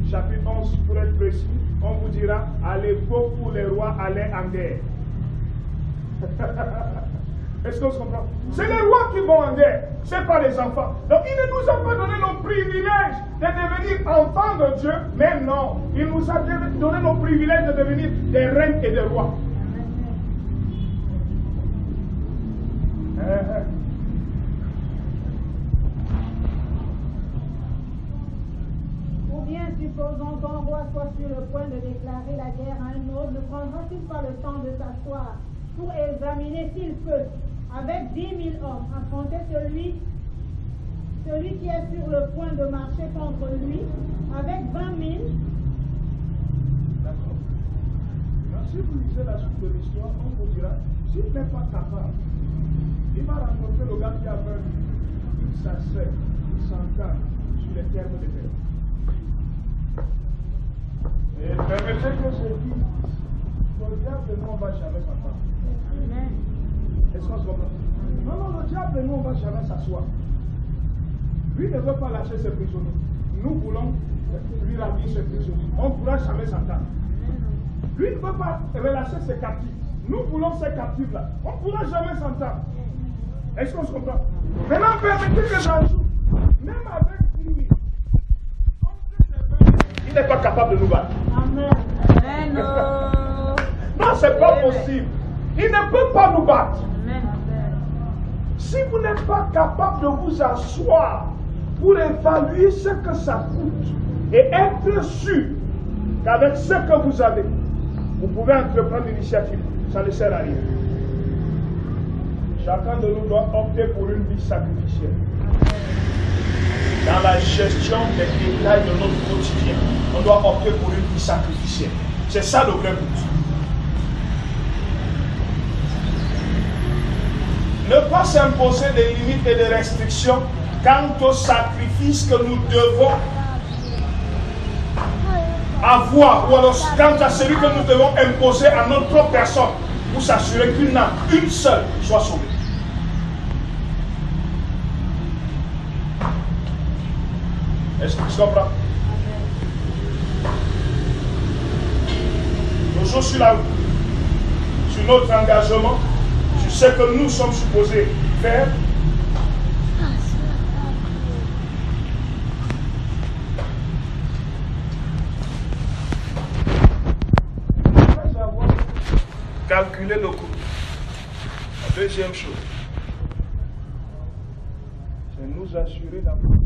Speaker 1: chapitre 11, pour être précis, on vous dira à l'époque où les rois allaient en guerre. Est-ce qu'on se comprend? C'est les rois qui vont en guerre, ce n'est pas les enfants. Donc il ne nous a pas donné nos privilèges de devenir enfants de Dieu, mais non, il nous a donné nos privilèges de devenir des reines et des rois.
Speaker 2: Ou bien supposons qu'un roi soit sur le point de déclarer la guerre à un autre, ne prendra-t-il pas le temps de s'asseoir pour examiner s'il peut, avec 10 000 hommes, affronter celui qui est sur le point de marcher contre lui, avec 20 000?
Speaker 1: D'accord. Si vous lisez la suite de l'histoire, on vous dira, s'il n'est pas capable, il va rencontrer le gars qui a peur. Il s'assède, il s'entend sur les termes de paix. Et permettez que je dise, le diable et nous, on ne va jamais s'entendre. Est-ce qu'on se comprend? Non, le diable et nous, on ne va jamais s'asseoir. Lui ne veut pas lâcher ses prisonniers. Nous voulons lui ramener ses prisonniers. On ne pourra jamais s'entendre. Lui ne veut pas relâcher ses captifs. Nous voulons ces captifs-là. On ne pourra jamais s'entendre. Est-ce qu'on se comprend? Maintenant, permettez que j'ajoute, même avec lui, il n'est pas capable de nous battre.
Speaker 2: Amen.
Speaker 1: Non, ce n'est pas possible. Il ne peut pas nous battre. Si vous n'êtes pas capable de vous asseoir pour évaluer ce que ça coûte et être sûr qu'avec ce que vous avez, vous pouvez entreprendre l'initiative, ça ne sert à rien. Chacun de nous doit opter pour une vie sacrificielle. Dans la gestion des détails de notre quotidien, on doit opter pour une vie sacrificielle. C'est ça le vrai but. Ne pas s'imposer des limites et des restrictions quant au sacrifice que nous devons avoir, ou alors quant à celui que nous devons imposer à notre propre personne pour s'assurer qu'une âme, une seule, soit sauvée. Est-ce que tu comprends? Toujours sur la route, sur notre engagement, sur ce que nous sommes supposés faire. Après avoir calculé le coût, la deuxième chose, c'est nous assurer d'avoir.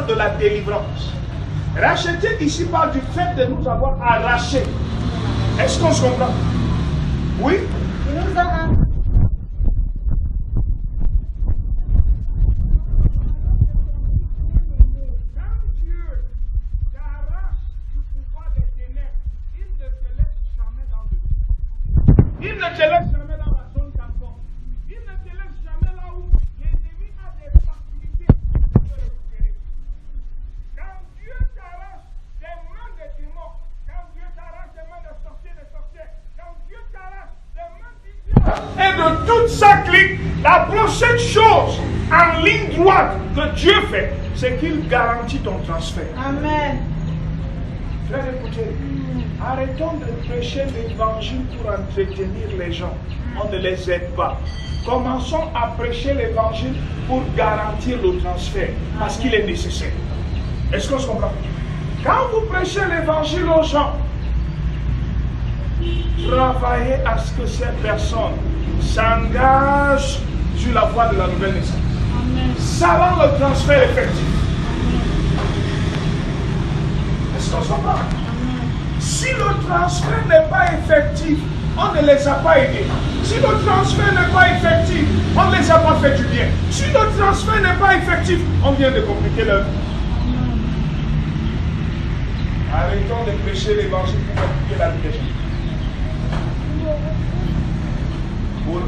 Speaker 1: De la délivrance. Racheter ici parle du fait de nous avoir arrachés. Est-ce qu'on se comprend? Oui?
Speaker 2: Il nous a
Speaker 1: Quand Dieu t'arrache du pouvoir des ténèbres, il ne te laisse jamais dans le doute. Il ne te laisse jamais dans la zone tampon. Il ne te laisse jamais là où l'ennemi a des facilités pour te récupérer. Quand Dieu t'arrache des mains des démons, quand Dieu t'arrache des mains des sorciers, quand Dieu t'arrache des mains du diable, cette chose en ligne droite que Dieu fait, c'est qu'il garantit ton transfert.
Speaker 2: Amen.
Speaker 1: Frère, écoutez, arrêtons de prêcher l'évangile pour entretenir les gens. On ne les aide pas. Commençons à prêcher l'évangile pour garantir le transfert, parce qu'il est nécessaire. Est-ce qu'on se comprend? Quand vous prêchez l'évangile aux gens, travaillez à ce que ces personnes s'engagent sur la voie de la nouvelle naissance. Ça rend le transfert effectif. Est-ce qu'on se comprend? Si le transfert n'est pas effectif, on ne les a pas aidés. Si le transfert n'est pas effectif, on ne les a pas fait du bien. Si le transfert n'est pas effectif, on vient de compliquer leur vie. Arrêtons de prêcher l'évangile pour compliquer la vie des gens. Pour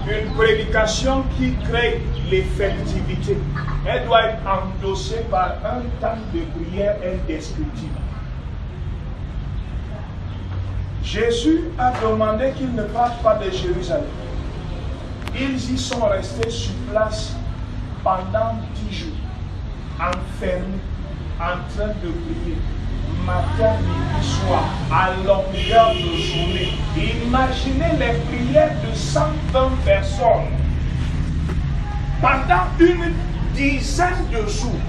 Speaker 1: une prédication qui crée l'effectivité, elle doit être endossée par un temps de prière indescriptible. Jésus a demandé qu'ils ne partent pas de Jérusalem. Ils y sont restés sur place pendant 10 jours, enfermés, en train de prier, matin, midi, soir, à longueur de journée. Imaginez les prières de 120 personnes pendant une dizaine de jours.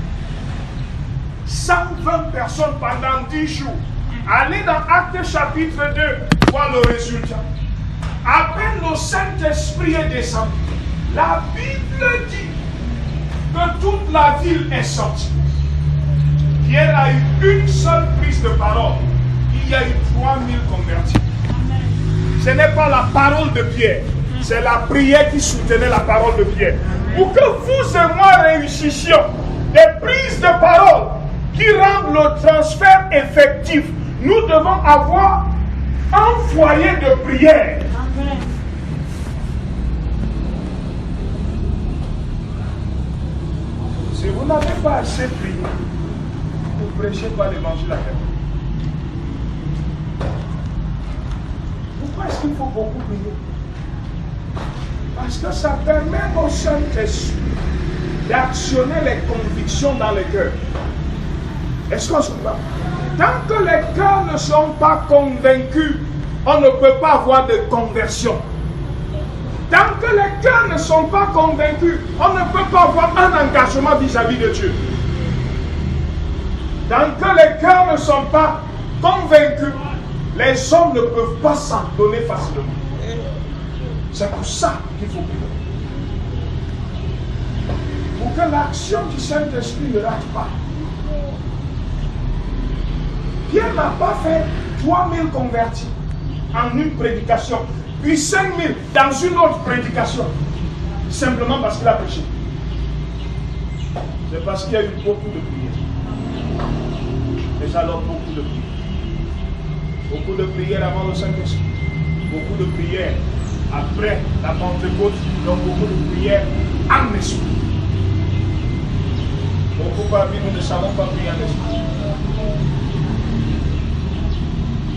Speaker 1: 120 personnes pendant 10 jours. Allez dans Actes chapitre 2, voir le résultat. À peine le Saint-Esprit est descendu, la Bible dit que toute la ville est sortie. Pierre a eu une seule prise de parole. Il y a eu 3000 convertis. Ce n'est pas la parole de Pierre, c'est la prière qui soutenait la parole de Pierre. Pour que vous et moi réussissions des prises de parole qui rendent le transfert effectif, nous devons avoir un foyer de prière.
Speaker 2: Amen.
Speaker 1: Si vous n'avez pas assez prié, vous ne prêchez pas l'évangile à quelqu'un. Pourquoi est-ce qu'il faut beaucoup prier? Parce que ça permet au Saint-Esprit d'actionner les convictions dans le cœur. Est-ce qu'on se comprend? Tant que les cœurs ne sont pas convaincus, on ne peut pas avoir de conversion. Tant que les cœurs ne sont pas convaincus, on ne peut pas avoir un engagement vis-à-vis de Dieu. Tant que les cœurs ne sont pas convaincus, les hommes ne peuvent pas s'en donner facilement. C'est pour ça qu'il faut prier. Pour que l'action du Saint-Esprit ne rate pas. Pierre n'a pas fait 3000 convertis en une prédication, puis 5000 dans une autre prédication, simplement parce qu'il a prêché. C'est parce qu'il y a eu beaucoup de prières. Et alors beaucoup de prières. Beaucoup de prières avant le Saint-Esprit. Beaucoup de prières après la Pentecôte. Donc beaucoup de prières en esprit. Beaucoup parmi nous ne savons pas prier en esprit.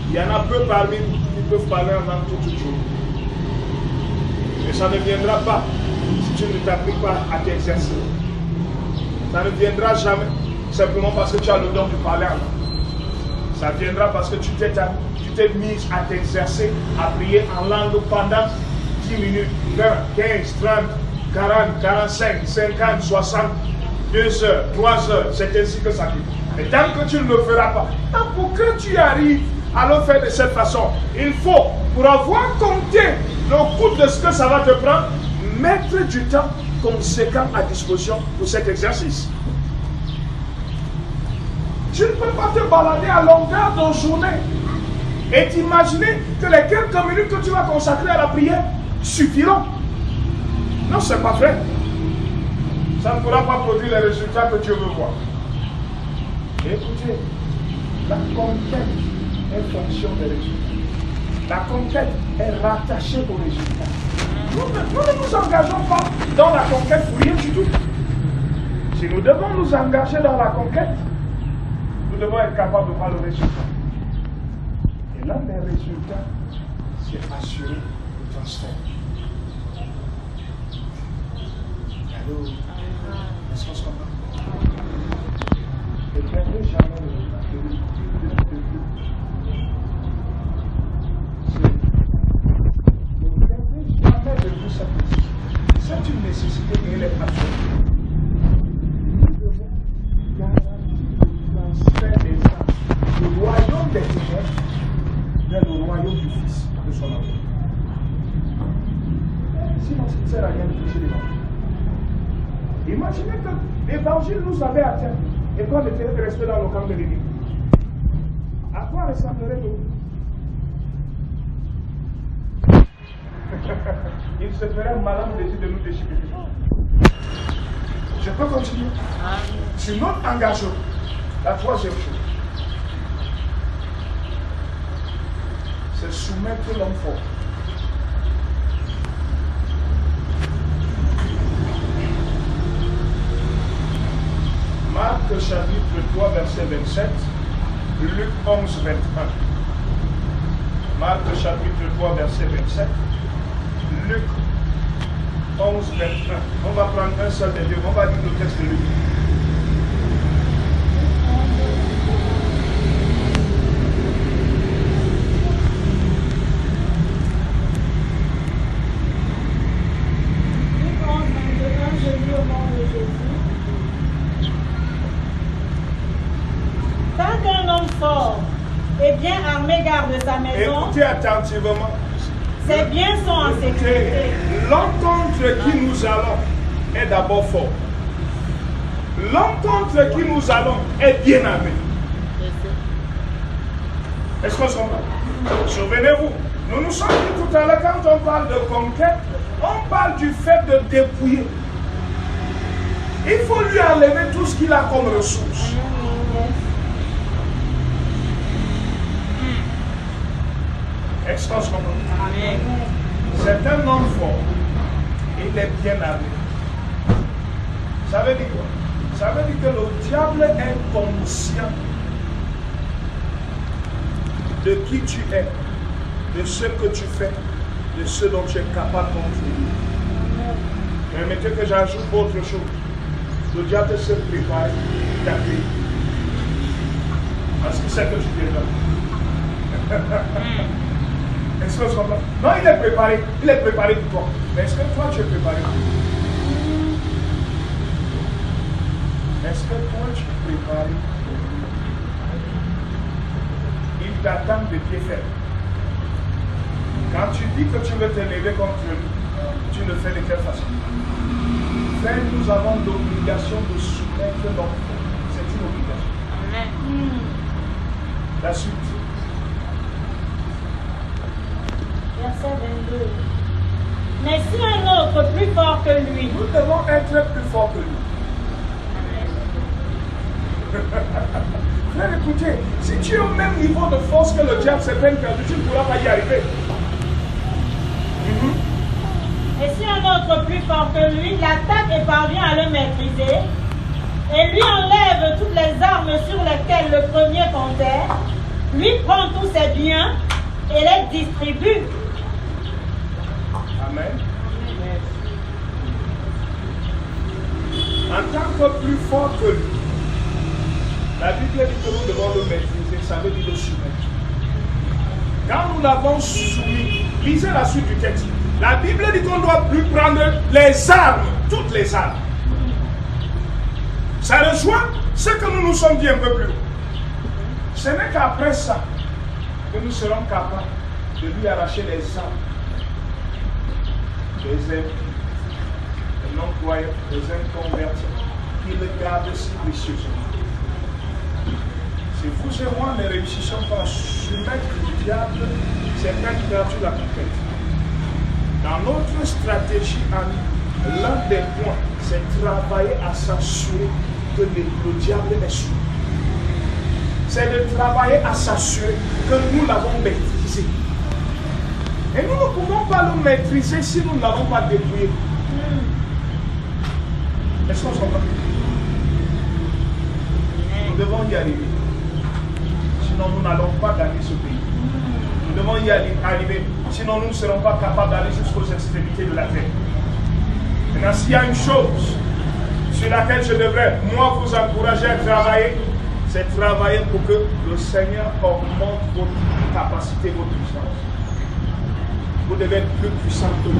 Speaker 1: Il y en a peu parmi nous qui peuvent parler en langue toute journée. Mais ça ne viendra pas si tu ne t'appliques pas à t'exercer. Ça ne viendra jamais simplement parce que tu as le don de parler en langue. Ça viendra parce que tu t'es mis à t'exercer, à prier en langue pendant 10 minutes, 20, 15, 30, 40, 45, 50, 60, 2 heures, 3 heures. C'est ainsi que ça dit. Et tant que tu ne le feras pas, pour que tu arrives à le faire de cette façon, il faut, pour avoir compté le coût de ce que ça va te prendre, mettre du temps conséquent à disposition pour cet exercice. Tu ne peux pas te balader à longueur de journée et t'imaginer que les quelques minutes que tu vas consacrer à la prière suffiront. Non, ce n'est pas vrai. Ça ne pourra pas produire les résultats que Dieu veut voir. Écoutez, la conquête est fonction des résultats. La conquête est rattachée aux résultats. Nous ne nous engageons pas dans la conquête pour rien du tout. Si nous devons nous engager dans la conquête, nous devons être capables de voir le résultat. Et l'un des résultats, c'est assurer le transfert. Est-ce qu'on se comprend? Ne perdez jamais le but. Ne perdez jamais de vue cette nécessité. C'est une nécessité et elle est absolue. Nous devons garantir le transfert des âmes du royaume des ténèbres vers le royaume du Fils de son amour. Sinon, ça ne sert à rien de toucher l'évangile. Imaginez que l'évangile nous avait atteint et qu'on était resté dans le camp de l'église. À quoi ressemblerait-nous? Il se ferait malin de nous déchirer. Je peux continuer? C'est notre engagement. La troisième chose, c'est soumettre l'homme fort. Marc chapitre 3 verset 27, Luc 11 21. Marc chapitre 3 verset 27, Luc 11 21. On va prendre un seul des deux, on va lire le texte de Luc.
Speaker 2: Luc 11, 21, je lis au nom de Jésus. Quand un homme fort et bien armé garde sa maison,
Speaker 1: Écoutez attentivement.
Speaker 2: ses biens sont en sécurité.
Speaker 1: L'homme contre qui nous allons est d'abord fort. L'homme contre qui nous allons est bien armé. Est-ce qu'on se comprend? Souvenez-vous, nous nous sommes dit tout à l'heure, quand on parle de conquête, on parle du fait de dépouiller. Il faut lui enlever tout ce qu'il a comme ressources. Est-ce qu'on se comprend? C'est un homme fort. Il est bien armé. Ça veut dire quoi? Ça veut dire que le diable est conscient de qui tu es, de ce que tu fais, de ce dont tu es capable contre lui. Permettez que j'ajoute autre chose. Le diable se prépare à t'appeler. Parce qu'il sait que tu es là. Est-ce que tu comprends? Non, il est préparé pour toi. Mais est-ce que toi tu es préparé? Est-ce que toi tu es préparé? Il t'attend de pied ferme. Quand tu dis que tu veux te lever contre lui, tu le fais de quelle façon? Frère, nous avons l'obligation de soumettre notre foi. C'est une obligation. Amen. La suite.
Speaker 2: Verset 22. Mais si un autre plus fort que lui,
Speaker 1: nous devons être plus forts que lui. Frère, écoutez, si tu es au même niveau de force que le diable s'est peine perdu, tu ne pourras pas y arriver.
Speaker 2: Et si un autre plus fort que lui l'attaque et parvient à le maîtriser, et lui enlève toutes les armes sur lesquelles le premier comptait, lui prend tous ses biens et les distribue.
Speaker 1: Amen. En tant que plus fort que lui, la Bible dit que nous devons le maîtriser, ça veut dire le soumettre. Quand nous l'avons soumis, lisez la suite du texte. La Bible dit qu'on ne doit plus prendre les armes, toutes les armes. Ça rejoint ce que nous nous sommes dit un peu plus haut. Ce n'est qu'après ça que nous serons capables de lui arracher les armes. Les aimes, les non-croyants, les inconvertis, qui le gardent si précieusement. Si vous et moi ne réussissons pas à soumettre le diable, c'est quand il perd la conquête. Dans notre stratégie, l'un des points, c'est travailler à s'assurer que le diable est soumis. C'est de travailler à s'assurer que nous l'avons maîtrisé. Et nous ne pouvons pas le maîtriser si nous ne l'avons pas dépouillé. Est-ce qu'on se comprend? Nous devons y arriver. Sinon, nous n'allons pas gagner ce pays. Nous devons y arriver. Sinon, nous ne serons pas capables d'aller jusqu'aux extrémités de la terre. Maintenant, s'il y a une chose sur laquelle je devrais, moi, vous encourager à travailler, c'est travailler pour que le Seigneur augmente votre capacité, votre puissance. Vous devez être plus puissant que nous.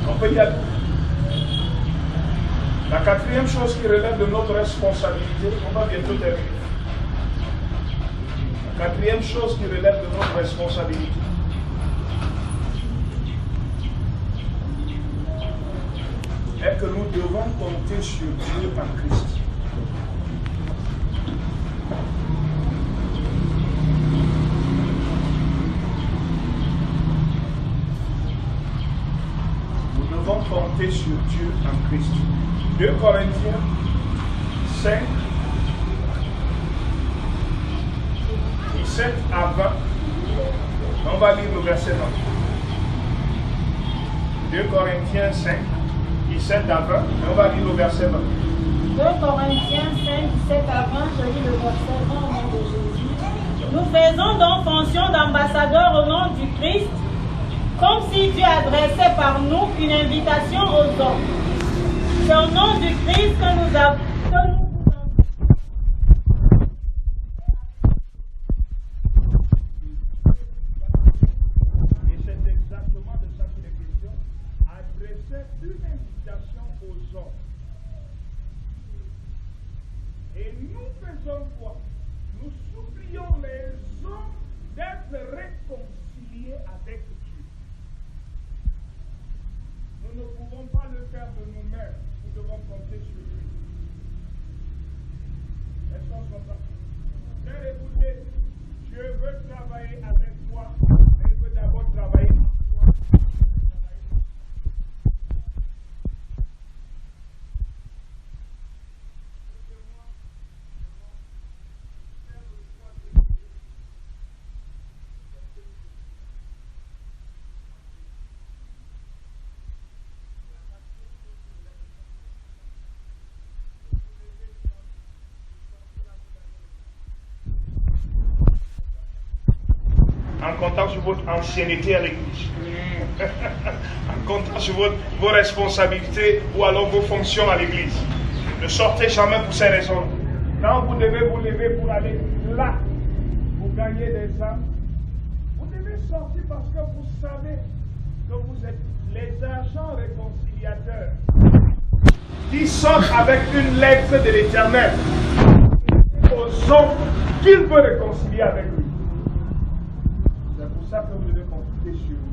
Speaker 1: On peut y aller. La quatrième chose qui relève de notre responsabilité, on va bientôt terminer. La quatrième chose qui relève de notre responsabilité, est que nous devons compter sur Dieu en Christ. Nous devons compter sur Dieu en Christ. 2 Corinthiens 5, 17 à 20. On va lire le verset 20. 2 Corinthiens 5, 17 à 20. On va lire le verset 20.
Speaker 2: 2 Corinthiens 5, 17 à 20, je lis le verset 20 au nom de Jésus. Nous faisons donc fonction d'ambassadeurs au nom du Christ, comme si Dieu adressait par nous une invitation aux hommes. C'est au nom du Christ que nous avons.
Speaker 1: Et c'est exactement de ça qu'il est question. Adresser une invitation aux hommes. Et nous faisons quoi? Nous supplions les hommes d'être réconciliés avec Dieu. Nous ne pouvons pas le faire de nous-mêmes. Nous devons compter sur lui. Est-ce qu'on comprend? Frère, écoutez, Dieu veut travailler avec toi, mais il veut d'abord travailler en toi. En comptant sur votre ancienneté à l'église, en comptant sur vos responsabilités ou alors vos fonctions à l'église. Ne sortez jamais pour ces raisons. Quand vous devez vous lever pour aller là, pour gagner des âmes, vous devez sortir parce que vous savez que vous êtes les agents réconciliateurs qui sortent avec une lettre de l'Éternel aux hommes qu'il veut réconcilier avec lui. C'est pour ça que vous devez compter sur lui.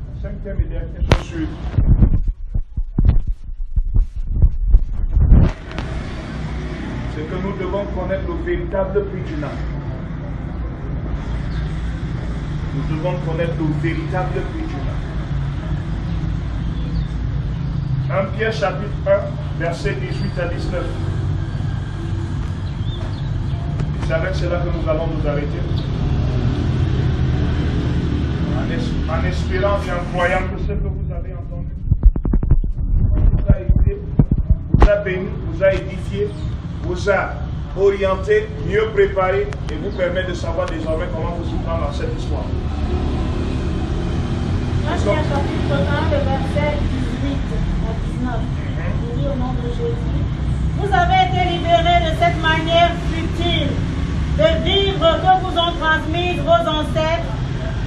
Speaker 1: La cinquième et dernière chose, c'est que nous devons connaître le véritable prix d'une âme. Nous devons connaître le véritable prix d'une âme. 1 Pierre chapitre 1, versets 18 à 19. C'est avec cela que nous allons nous arrêter. En espérant et en croyant que ce que vous avez entendu vous a aidé, vous a béni, vous a édifié, vous a orienté, mieux préparé et vous permet de savoir désormais comment vous y prendre dans cette histoire.
Speaker 2: Matthieu chapitre 1, le verset 18 à 19. Je lis au nom de Jésus. Vous avez été libérés de cette manière futile de vivre que vous ont transmise vos ancêtres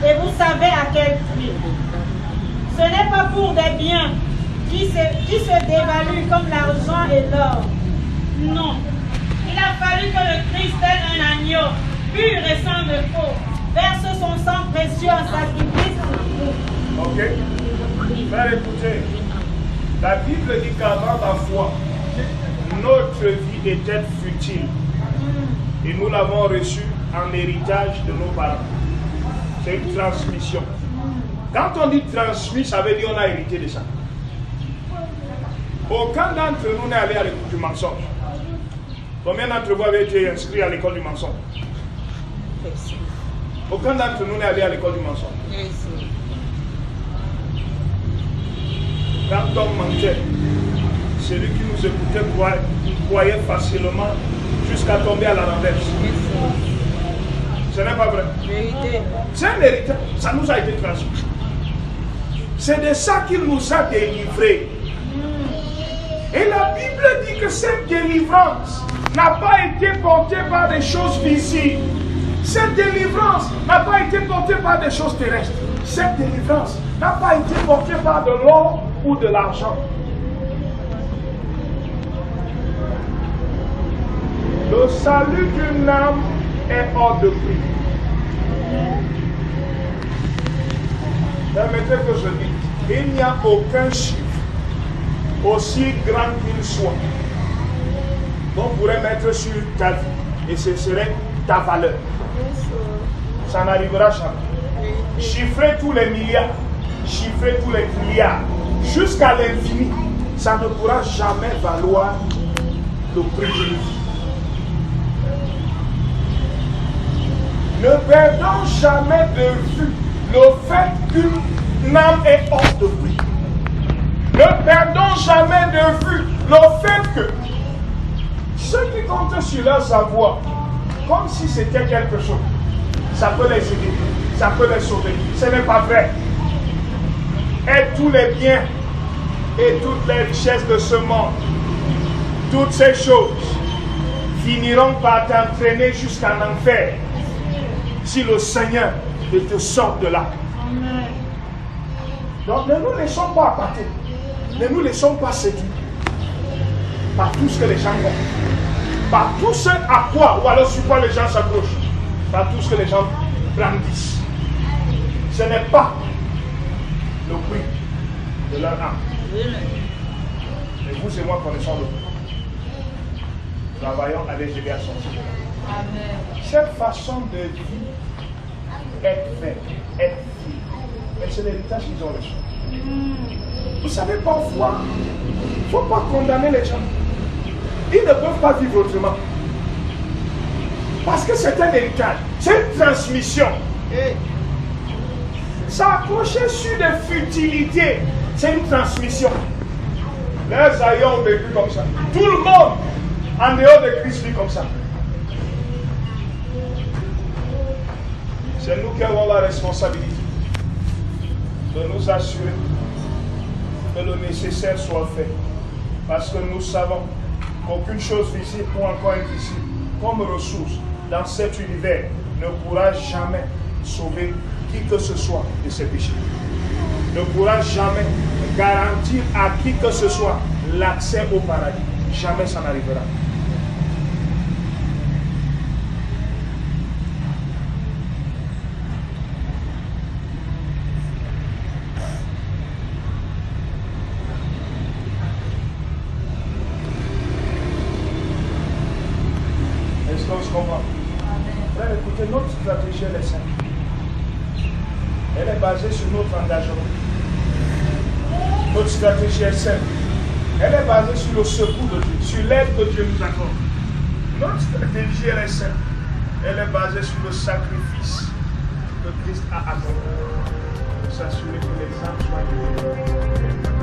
Speaker 2: et vous savez à quel prix. Ce n'est pas pour des biens qui se dévaluent comme l'argent et l'or. Non. Il a fallu que le Christ, tel un agneau, pur et sans défaut, verse son sang précieux en sacrifice pour vous.
Speaker 1: Ok. Frère, écoutez. La Bible dit qu'avant la foi, notre vie était futile. Et nous l'avons reçu en héritage de nos parents. C'est une transmission. Quand on dit transmis, ça veut dire qu'on a hérité de ça. Aucun d'entre nous n'est allé à l'école du mensonge. Combien d'entre vous avez été inscrits à l'école du mensonge? Aucun d'entre nous n'est allé à l'école du mensonge. Quand on mentait, celui qui nous écoutait croyez facilement jusqu'à tomber à la renverse. Ce n'est pas vrai. C'est un héritage. Ça nous a été transmis. C'est de ça qu'il nous a délivrés. Et la Bible dit que cette délivrance n'a pas été portée par des choses visibles. Cette délivrance n'a pas été portée par des choses terrestres. Cette délivrance n'a pas été portée par de l'or ou de l'argent. Le salut d'une âme est hors de prix. Permettez que je dise, il n'y a aucun chiffre aussi grand qu'il soit qu'on pourrait mettre sur ta vie et ce serait ta valeur. Ça n'arrivera jamais. Chiffrer tous les milliards, chiffrer tous les milliards, jusqu'à l'infini, ça ne pourra jamais valoir le prix d'une vie. Ne perdons jamais de vue le fait qu'une âme est hors de prix. Ne perdons jamais de vue le fait que ceux qui comptent sur leur savoir, comme si c'était quelque chose, ça peut les aider, ça peut les sauver. Ce n'est pas vrai. Et tous les biens et toutes les richesses de ce monde, toutes ces choses finiront par t'entraîner jusqu'en enfer si le Seigneur ne te sort de là. Amen. Donc ne nous laissons pas appâter. Ne nous laissons pas séduire par tout ce que les gens font, par tout ce à quoi ou alors sur quoi les gens s'accrochent, par tout ce que les gens brandissent. Ce n'est pas le prix de leur âme. Et vous et moi connaissons le prix. Travaillons à les aider à sortir. Cette façon de vivre est faite, est vie. Mais c'est l'héritage qu'ils ont reçu. Vous savez, parfois, il ne faut pas condamner les gens. Ils ne peuvent pas vivre autrement. Parce que c'est un héritage, c'est une transmission. S'accrocher sur des futilités, c'est une transmission. Les aïeux ont vécu comme ça. Tout le monde, en dehors de Christ, vit comme ça. C'est nous qui avons la responsabilité de nous assurer que le nécessaire soit fait. Parce que nous savons qu'aucune chose visible ou encore invisible, comme ressource dans cet univers, ne pourra jamais sauver qui que ce soit de ses péchés. Ne pourra jamais garantir à qui que ce soit l'accès au paradis. Jamais ça n'arrivera. Est-ce qu'on se comprend? Frère, écoutez, notre stratégie elle est simple. Elle est basée sur notre engagement. Notre stratégie est simple. Elle est basée sur le secours de Dieu, sur l'aide que Dieu nous accorde. Notre stratégie elle est simple. Elle est basée sur le sacrifice que Christ a accordé pour s'assurer que les âmes soient libérées.